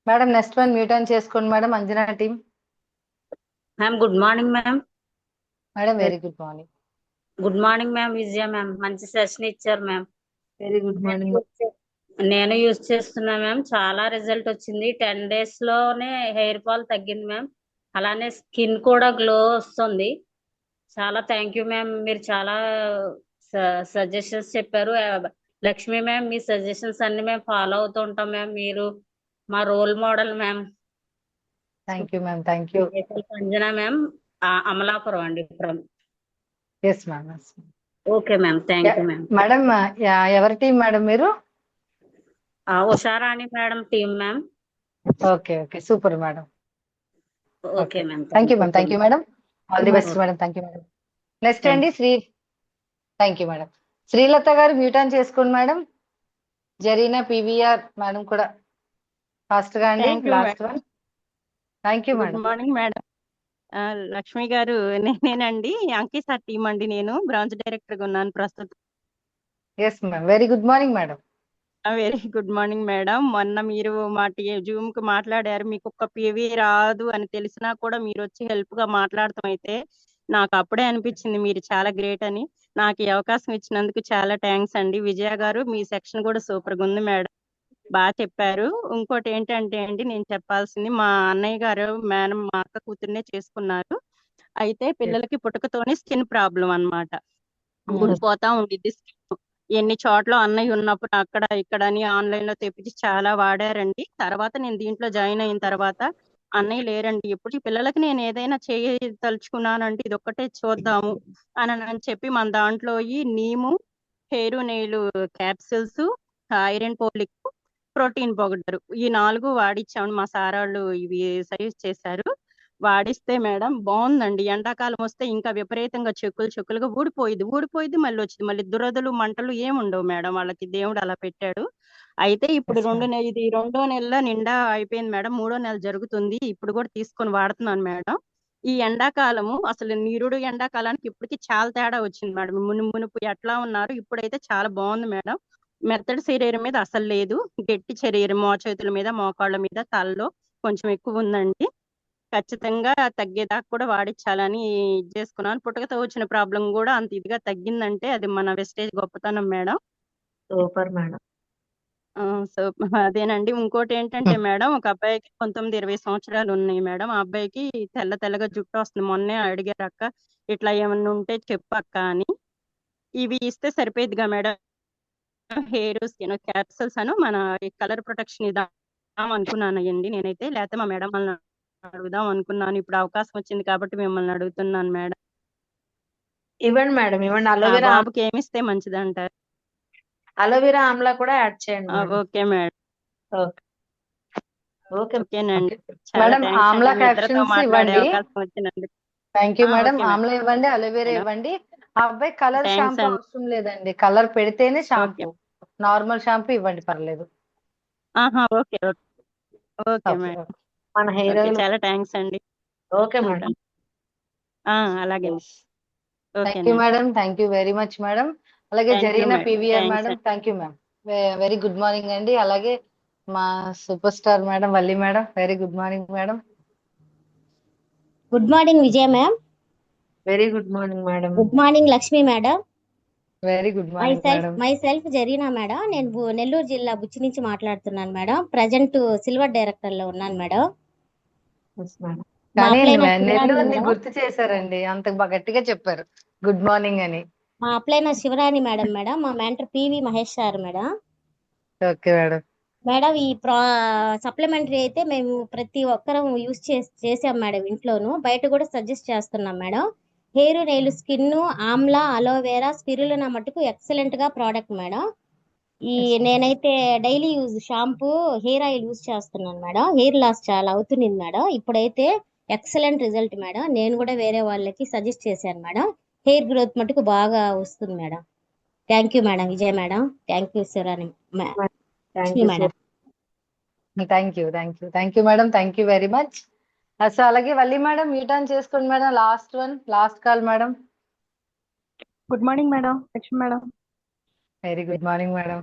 madam. Next one mute on చేసుకోండి madam. Anjana team ma'am good morning ma'am. Madam very good morning. Good morning ma'am. Vijaya ma'am మంచి session ఇచ్చారు ma'am. Very good morning. నేను use చేస్తున్నా ma'am, చాలా result వచ్చింది. 10 days లోనే hair fall తగ్గింది ma'am. అలానే స్కిన్ కూడా గ్లో వస్తుంది. చాలా థ్యాంక్ యూ మ్యామ్. మీరు చాలా సజెషన్స్ చెప్పారు. లక్ష్మి మ్యామ్, మీ సజెషన్స్ అన్ని మేము ఫాలో అవుతూ ఉంటాం మ్యామ్. మీరు మా role model ma'am. Thank you ma'am, thank you. Anjana ma'am, Amalapuram అండి from. Yes ma'am. Okay ma'am, thank you ma'am. Madam ఎవరి టీం మేడం మీరు? Usharani madam team ma'am. Okay okay, super madam. Okay ma'am, thank you ma'am, thank you madam. All the best madam. Thank you madam. Next అండి thank you madam. Srilatha garu mute on చేసుకోండి madam. Zareena PVR madam కూడా fast గా అండి. Last one. Thank you madam. Good morning madam. Lakshmi గారు, నేనండి అంకిత team అండి. నేను branch director గా ఉన్నాను ప్రస్తుతం. Yes ma'am, very good morning madam. Very good morning madam. మొన్న మీరు మా జూమ్ కు మాట్లాడారు, మీకు ఒక్క పివి రాదు అని తెలిసినా కూడా మీరు వచ్చి హెల్ప్ గా మాట్లాడటం అయితే నాకు అప్పుడే అనిపించింది మీరు చాలా గ్రేట్ అని. నాకు ఈ అవకాశం ఇచ్చినందుకు చాలా థ్యాంక్స్ అండి. విజయ గారు, మీ సెక్షన్ కూడా సూపర్ గా ఉంది మేడం, బాగా చెప్పారు. ఇంకోటి ఏంటంటే అండి, నేను చెప్పాల్సింది, మా అన్నయ్య గారు మేడం మా అక్క కూతుర్నే చేసుకున్నారు. అయితే పిల్లలకి పుట్టుకతోనే స్కిన్ ప్రాబ్లం అన్నమాట, ఊడిపోతా ఉండిద్ది స్కిన్. ఎన్ని చోట్ల అన్నయ్య ఉన్నప్పుడు అక్కడ ఇక్కడ అని ఆన్లైన్ లో తెప్పించి చాలా వాడారండి. తర్వాత నేను దీంట్లో జాయిన్ అయిన తర్వాత అన్నయ్య లేరండి. ఇప్పుడు ఈ పిల్లలకి నేను ఏదైనా చేయదలుచుకున్నానంటే ఇది ఒక్కటే చూద్దాము అని చెప్పి మన దాంట్లో ఈ neem hair nail capsules, iron folic, protein powder, ఈ 4 వాడిచ్చాము. మా సార్ వాళ్ళు ఇవి సజెస్ట్ చేశారు. వాడిస్తే మేడం బాగుందండి. ఎండాకాలం వస్తే ఇంకా విపరీతంగా చెక్కులుగా ఊడిపోయింది మళ్ళీ వచ్చింది. మళ్ళీ దురదలు మంటలు ఏముండవు మేడం, వాళ్ళకి దేవుడు అలా పెట్టాడు. అయితే ఇప్పుడు ఇది 2వ నెల నిండా అయిపోయింది మేడం, 3వ నెల జరుగుతుంది. ఇప్పుడు కూడా తీసుకొని వాడుతున్నాను మేడం. ఈ ఎండాకాలము అసలు నిరుడు ఎండాకాలానికి ఇప్పటికి చాలా తేడా వచ్చింది మేడం. మునుపు ఎట్లా ఉన్నారు, ఇప్పుడైతే చాలా బాగుంది మేడం. మెత్తడి శరీరం మీద అసలు లేదు, గట్టి శరీరం మోచేతుల మీద, మోకాళ్ళ మీద, తలలో కొంచెం ఎక్కువ ఉందండి. ఖచ్చితంగా తగ్గేదాకా కూడా వాడించాలని చేసుకున్నాను. పుట్టుకతో వచ్చిన ప్రాబ్లం కూడా అంత ఇదిగా తగ్గిందంటే అది మన వెస్టేజ్ గొప్పతనం మేడం. Super madam. సో అదేనండి. ఇంకోటి ఏంటంటే మేడం, ఒక అబ్బాయికి 19-20 సంవత్సరాలు ఉన్నాయి మేడం. ఆ అబ్బాయికి తెల్లగా జుట్టు వస్తుంది. మొన్నే అడిగారు, అక్క ఇట్లా ఏమన్నా ఉంటే చెప్పక్క అని. ఇవి ఇస్తే సరిపోయిద్దిగా మేడం, హెయిర్ స్కిన్ క్యాప్సల్స్ అను మన కలర్ ప్రొటెక్షన్ ఇద్దాం అనుకున్నానండి నేనైతే. లేకపోతే మా మేడం వాళ్ళని అడుగుదాం అనుకున్నాను. ఇప్పుడు అవకాశం వచ్చింది కాబట్టి మిమ్మల్ని అడుగుతున్నాను మేడం. ఇవ్వండి మేడం, ఇవ్వండి. అలోవెరా బాబుకి ఏమిస్తే మంచిది అంటారు? అలోవెరా ఆమ్లా కూడా యాడ్ చేయండి. Okay madam. ఓకేనండి. మేడం ఆమ్లా క్యాప్షన్స్ ఇవ్వండి. అవకాశం వచ్చినందుకు థ్యాంక్ యూ మేడం. ఆమ్లా ఇవ్వండి, అలోవెరా ఇవ్వండి. ఆ అబ్బాయి కలర్ షాంపూ అవసరం లేదండి, కలర్ పెడితేనే షాంపూ, నార్మల్ షాంపూ ఇవ్వండి పర్లేదు. Okay okay madam. మన హెయిర్ చాలా థ్యాంక్స్ అండి. Okay madam. అలాగే. Thank you madam, thank you very much madam. అలాగే Zareena PVR madam, thank you ma'am, very good morning అండి. అలాగే మా super star madam Valli madam, very good morning madam. Good morning Vijaya ma'am. Very good morning madam. Good morning Lakshmi madam. Very good morning madam. Myself Zareena madam. నేను నెల్లూరు జిల్లా బుచ్చి నుంచి మాట్లాడుతున్నాను madam. Present silver director లో ఉన్నాను madam. మా కానీ అప్లైనర్ శివరాణి నెల్లూరుని మేడం. గుర్తు చేశారండి, అంత గట్టిగా చెప్పారు గుడ్ మార్నింగ్ అని. మా అప్లైనర్ శివరాణి మేడం. మా mentor PV Mahesh sir madam. Okay madam. Madam ఈ సప్లిమెంటరీ అయితే మేము ప్రతి ఒక్కరం యూస్ చేసాం మేడం. ఇంట్లోను బయట కూడా సజెస్ట్ చేస్తున్నాం madam. Hair nail skin Amla aloe vera spirulina మట్టుకు ఎక్సలెంట్ గా ప్రోడక్ట్ మేడం. నేనైతే daily use shampoo hair oil use చేస్తున్నాను మేడం. హెయిర్ లాస్ చాలా అవుతుంది మేడం. ఇప్పుడైతే ఎక్సలెంట్ రిజల్ట్ మేడం. నేను కూడా వేరే వాళ్ళకి సజెస్ట్ చేశాను మేడం. హెయిర్ గ్రోత్ మటుకు బాగా వస్తుంది madam. Thank you madam. Vijay madam. Thank you Sivarani madam. Thank you madam. Thank you very much. So అలాగే వల్లి మేడం యూ టర్న్ చేసుకోండి madam. Last call madam. Good morning madam. Lakshmi madam. Very good morning madam.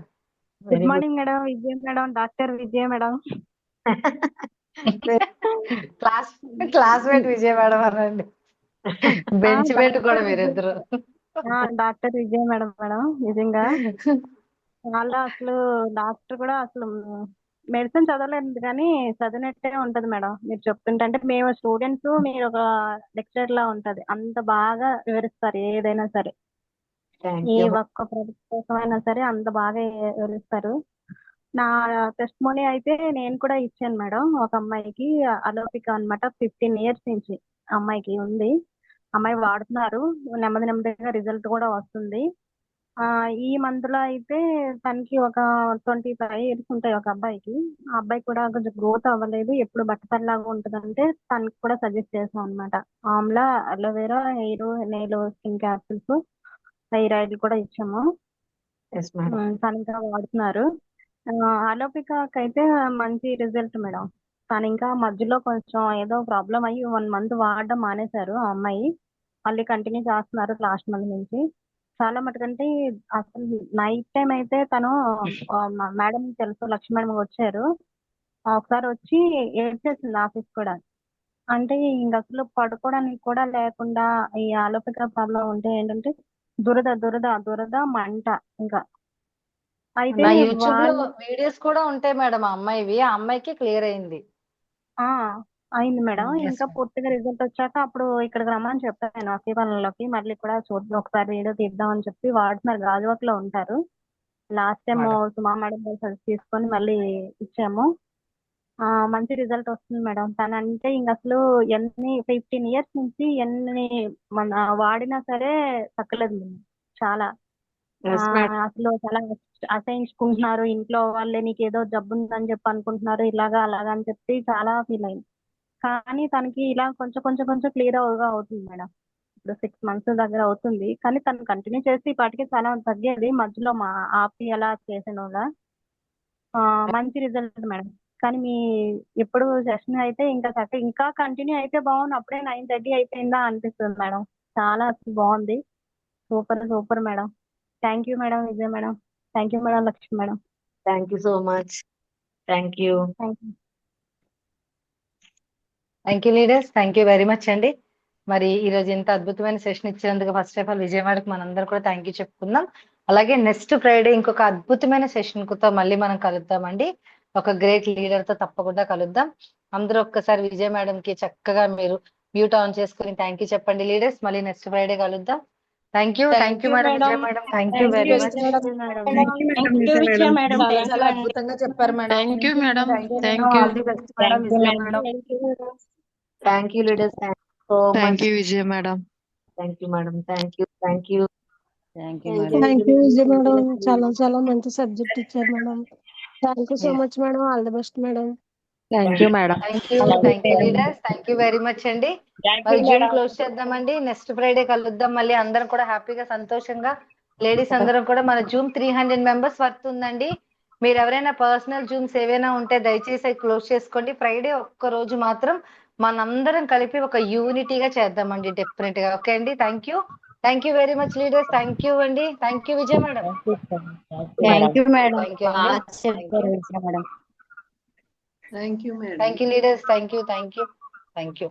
Good morning madam. Vijaya madam. Doctor Vijaya madam. Classmate Vijaya madam అనండి. Bench mate కూడా మీరిద్దరు. Doctor Vijaya madam. నిజంగా చాలా అసలు doctor కూడా అసలు మెడిసిన్ చదవలేదు కానీ చదివినట్టే ఉంటది మేడం. మీరు చెప్తుంటే అంటే మేము స్టూడెంట్స్, మీరు ఒక లెక్చరర్ లా ఉంటది. అంత బాగా వివరిస్తారు ఏదైనా సరే, ఏ ఒక్క ప్రొడక్ట్ కోసమైనా సరే అంత బాగా వివరిస్తారు. నా టెస్టిమోనీ అయితే నేను కూడా ఇచ్చాను మేడం. ఒక అమ్మాయికి అలోపిక అన్నమాట. 15 years నుంచి అమ్మాయికి ఉంది. అమ్మాయి వాడుతున్నారు. నెమ్మదిగా రిజల్ట్ కూడా వస్తుంది. ఈ మంత్ లో అయితే తనకి ఒక 25 years ఉంటాయి ఒక అబ్బాయికి. ఆ అబ్బాయి కూడా కొంచెం గ్రోత్ అవ్వలేదు, ఎప్పుడు బట్టతల్లాగా ఉంటదంటే తనకి కూడా సజెస్ట్ చేసాం అనమాట. Amla aloe vera hair nail skin capsules hair oil కూడా ఇచ్చాము. తను ఇంకా వాడుతున్నారు. అలోపికాకి అయితే మంచి రిజల్ట్ మేడం. తను ఇంకా మధ్యలో కొంచెం ఏదో ప్రాబ్లం అయ్యి 1 month వాడడం మానేశారు ఆ అమ్మాయి. మళ్ళీ కంటిన్యూ చేస్తున్నారు లాస్ట్ మంత్ నుంచి. చాలా మటుకంటే అసలు నైట్ టైం అయితే తను మేడం తెలుసు లక్ష్మి మేడం వచ్చారు. ఒకసారి వచ్చి ఏడ్చేసింది ఆఫీస్ కూడా. అంటే ఇంక అసలు పడుకోవడానికి కూడా లేకుండా ఈ అలోపిక ప్రాబ్లం ఉంటే ఏంటంటే దురద మంట. ఇంకా అయితే నా యూట్యూబ్ లో వీడియోస్ కూడా ఉంటాయి మేడం ఆ అమ్మాయివి. ఆ అమ్మాయికి క్లియర్ అయింది. అయింది మేడం. ఇంకా పూర్తిగా రిజల్ట్ వచ్చాక అప్పుడు ఇక్కడికి రమ్మని చెప్పాను అసీవనంలోకి. మళ్ళీ కూడా చూద్దాం ఒకసారి వీడియో తీద్దాం అని చెప్పి వాడుతున్నారు. గాజువాక్ లో ఉంటారు. లాస్ట్ టైం సుమా మేడం సజెస్ట్ తీసుకొని మళ్ళీ ఇచ్చాము. మంచి రిజల్ట్ వస్తుంది మేడం. తను అంటే ఇంక అసలు ఎన్ని 15 years నుంచి ఎన్ని వాడినా సరే తగ్గలేదు చాలా. అసలు చాలా అసహించుకుంటున్నారు ఇంట్లో వాళ్ళే. నీకు ఏదో జబ్బు ఉందని చెప్పి అనుకుంటున్నారు, ఇలాగా అలాగా అని చెప్పి చాలా ఫీల్ అయింది. కానీ తనకి ఇలా కొంచెం క్లియర్ అవుతుంది మేడం. ఇప్పుడు 6 months దగ్గర అవుతుంది. కానీ తను కంటిన్యూ చేసి ఇప్పటికే చాలా తగ్గేది. మధ్యలో ఆపి అలా చేసాను వల్ల మంచి రిజల్ట్ మేడం. కానీ మీ ఎప్పుడు సెషన్ అయితే ఇంకా కంటిన్యూ అయితే బాగుంది. అప్పుడే 9:30 అయిపోయిందా అనిపిస్తుంది మేడం. చాలా అసలు బాగుంది. Super madam. Thank you madam Vijay madam. Thank you madam Lakshmi madam. Thank you so much. Thank you. Thank you leaders. Thank you very much అండి. మరి ఈ రోజు ఇంత అద్భుతమైన సెషన్ ఇచ్చినందుకు first of all Vijaya madam మనందరూ కూడా థ్యాంక్ యూ చెప్పుకుందాం. అలాగే నెక్స్ట్ ఫ్రైడే ఇంకొక అద్భుతమైన సెషన్ తో మళ్ళీ మనం కలుద్దామండి. ఒక గ్రేట్ లీడర్ తో తప్పకుండా కలుద్దాం. అందరూ ఒక్కసారి విజయ మేడం కి చక్కగా మీరు మ్యూట్ ఆన్ చేసుకుని థ్యాంక్ యూ చెప్పండి లీడర్స్. మళ్ళీ నెక్స్ట్ ఫ్రైడే కలుద్దాం. Thank you madam Vijaya madam. Thank you very much. చాలా అద్భుతంగా చెప్పారు madam. Thank you madam. All the best madam Vijaya madam. Thank you leaders. Thank you Vijaya madam. Thank you madam. Thank you. Thank you Vijay madam. చాలా మంచి subject ఇచ్చారు madam. Thank you so much madam. All the best madam. Thank you madam. Thank you leaders. Thank you very much అండి. మరి Zoom close చేద్దామండి. Next Friday కలుద్దాం. మళ్ళీ అందరం కూడా హ్యాపీగా సంతోషంగా లేడీస్ అందరం కూడా మన జూమ్ 300 members వర్త్ ఉందండి. మీరు ఎవరైనా పర్సనల్ జూమ్స్ ఏవైనా ఉంటే దయచేసి క్లోజ్ చేసుకోండి. ఫ్రైడే ఒక్క రోజు మాత్రం మనందరం కలిపి ఒక యూనిటీగా చేద్దామండి డెఫినెట్ గా. ఓకే అండి. Thank you very much leaders. Thank you అండి. Thank you Vijay madam. Thank you madam. Thank you leaders. Thank you.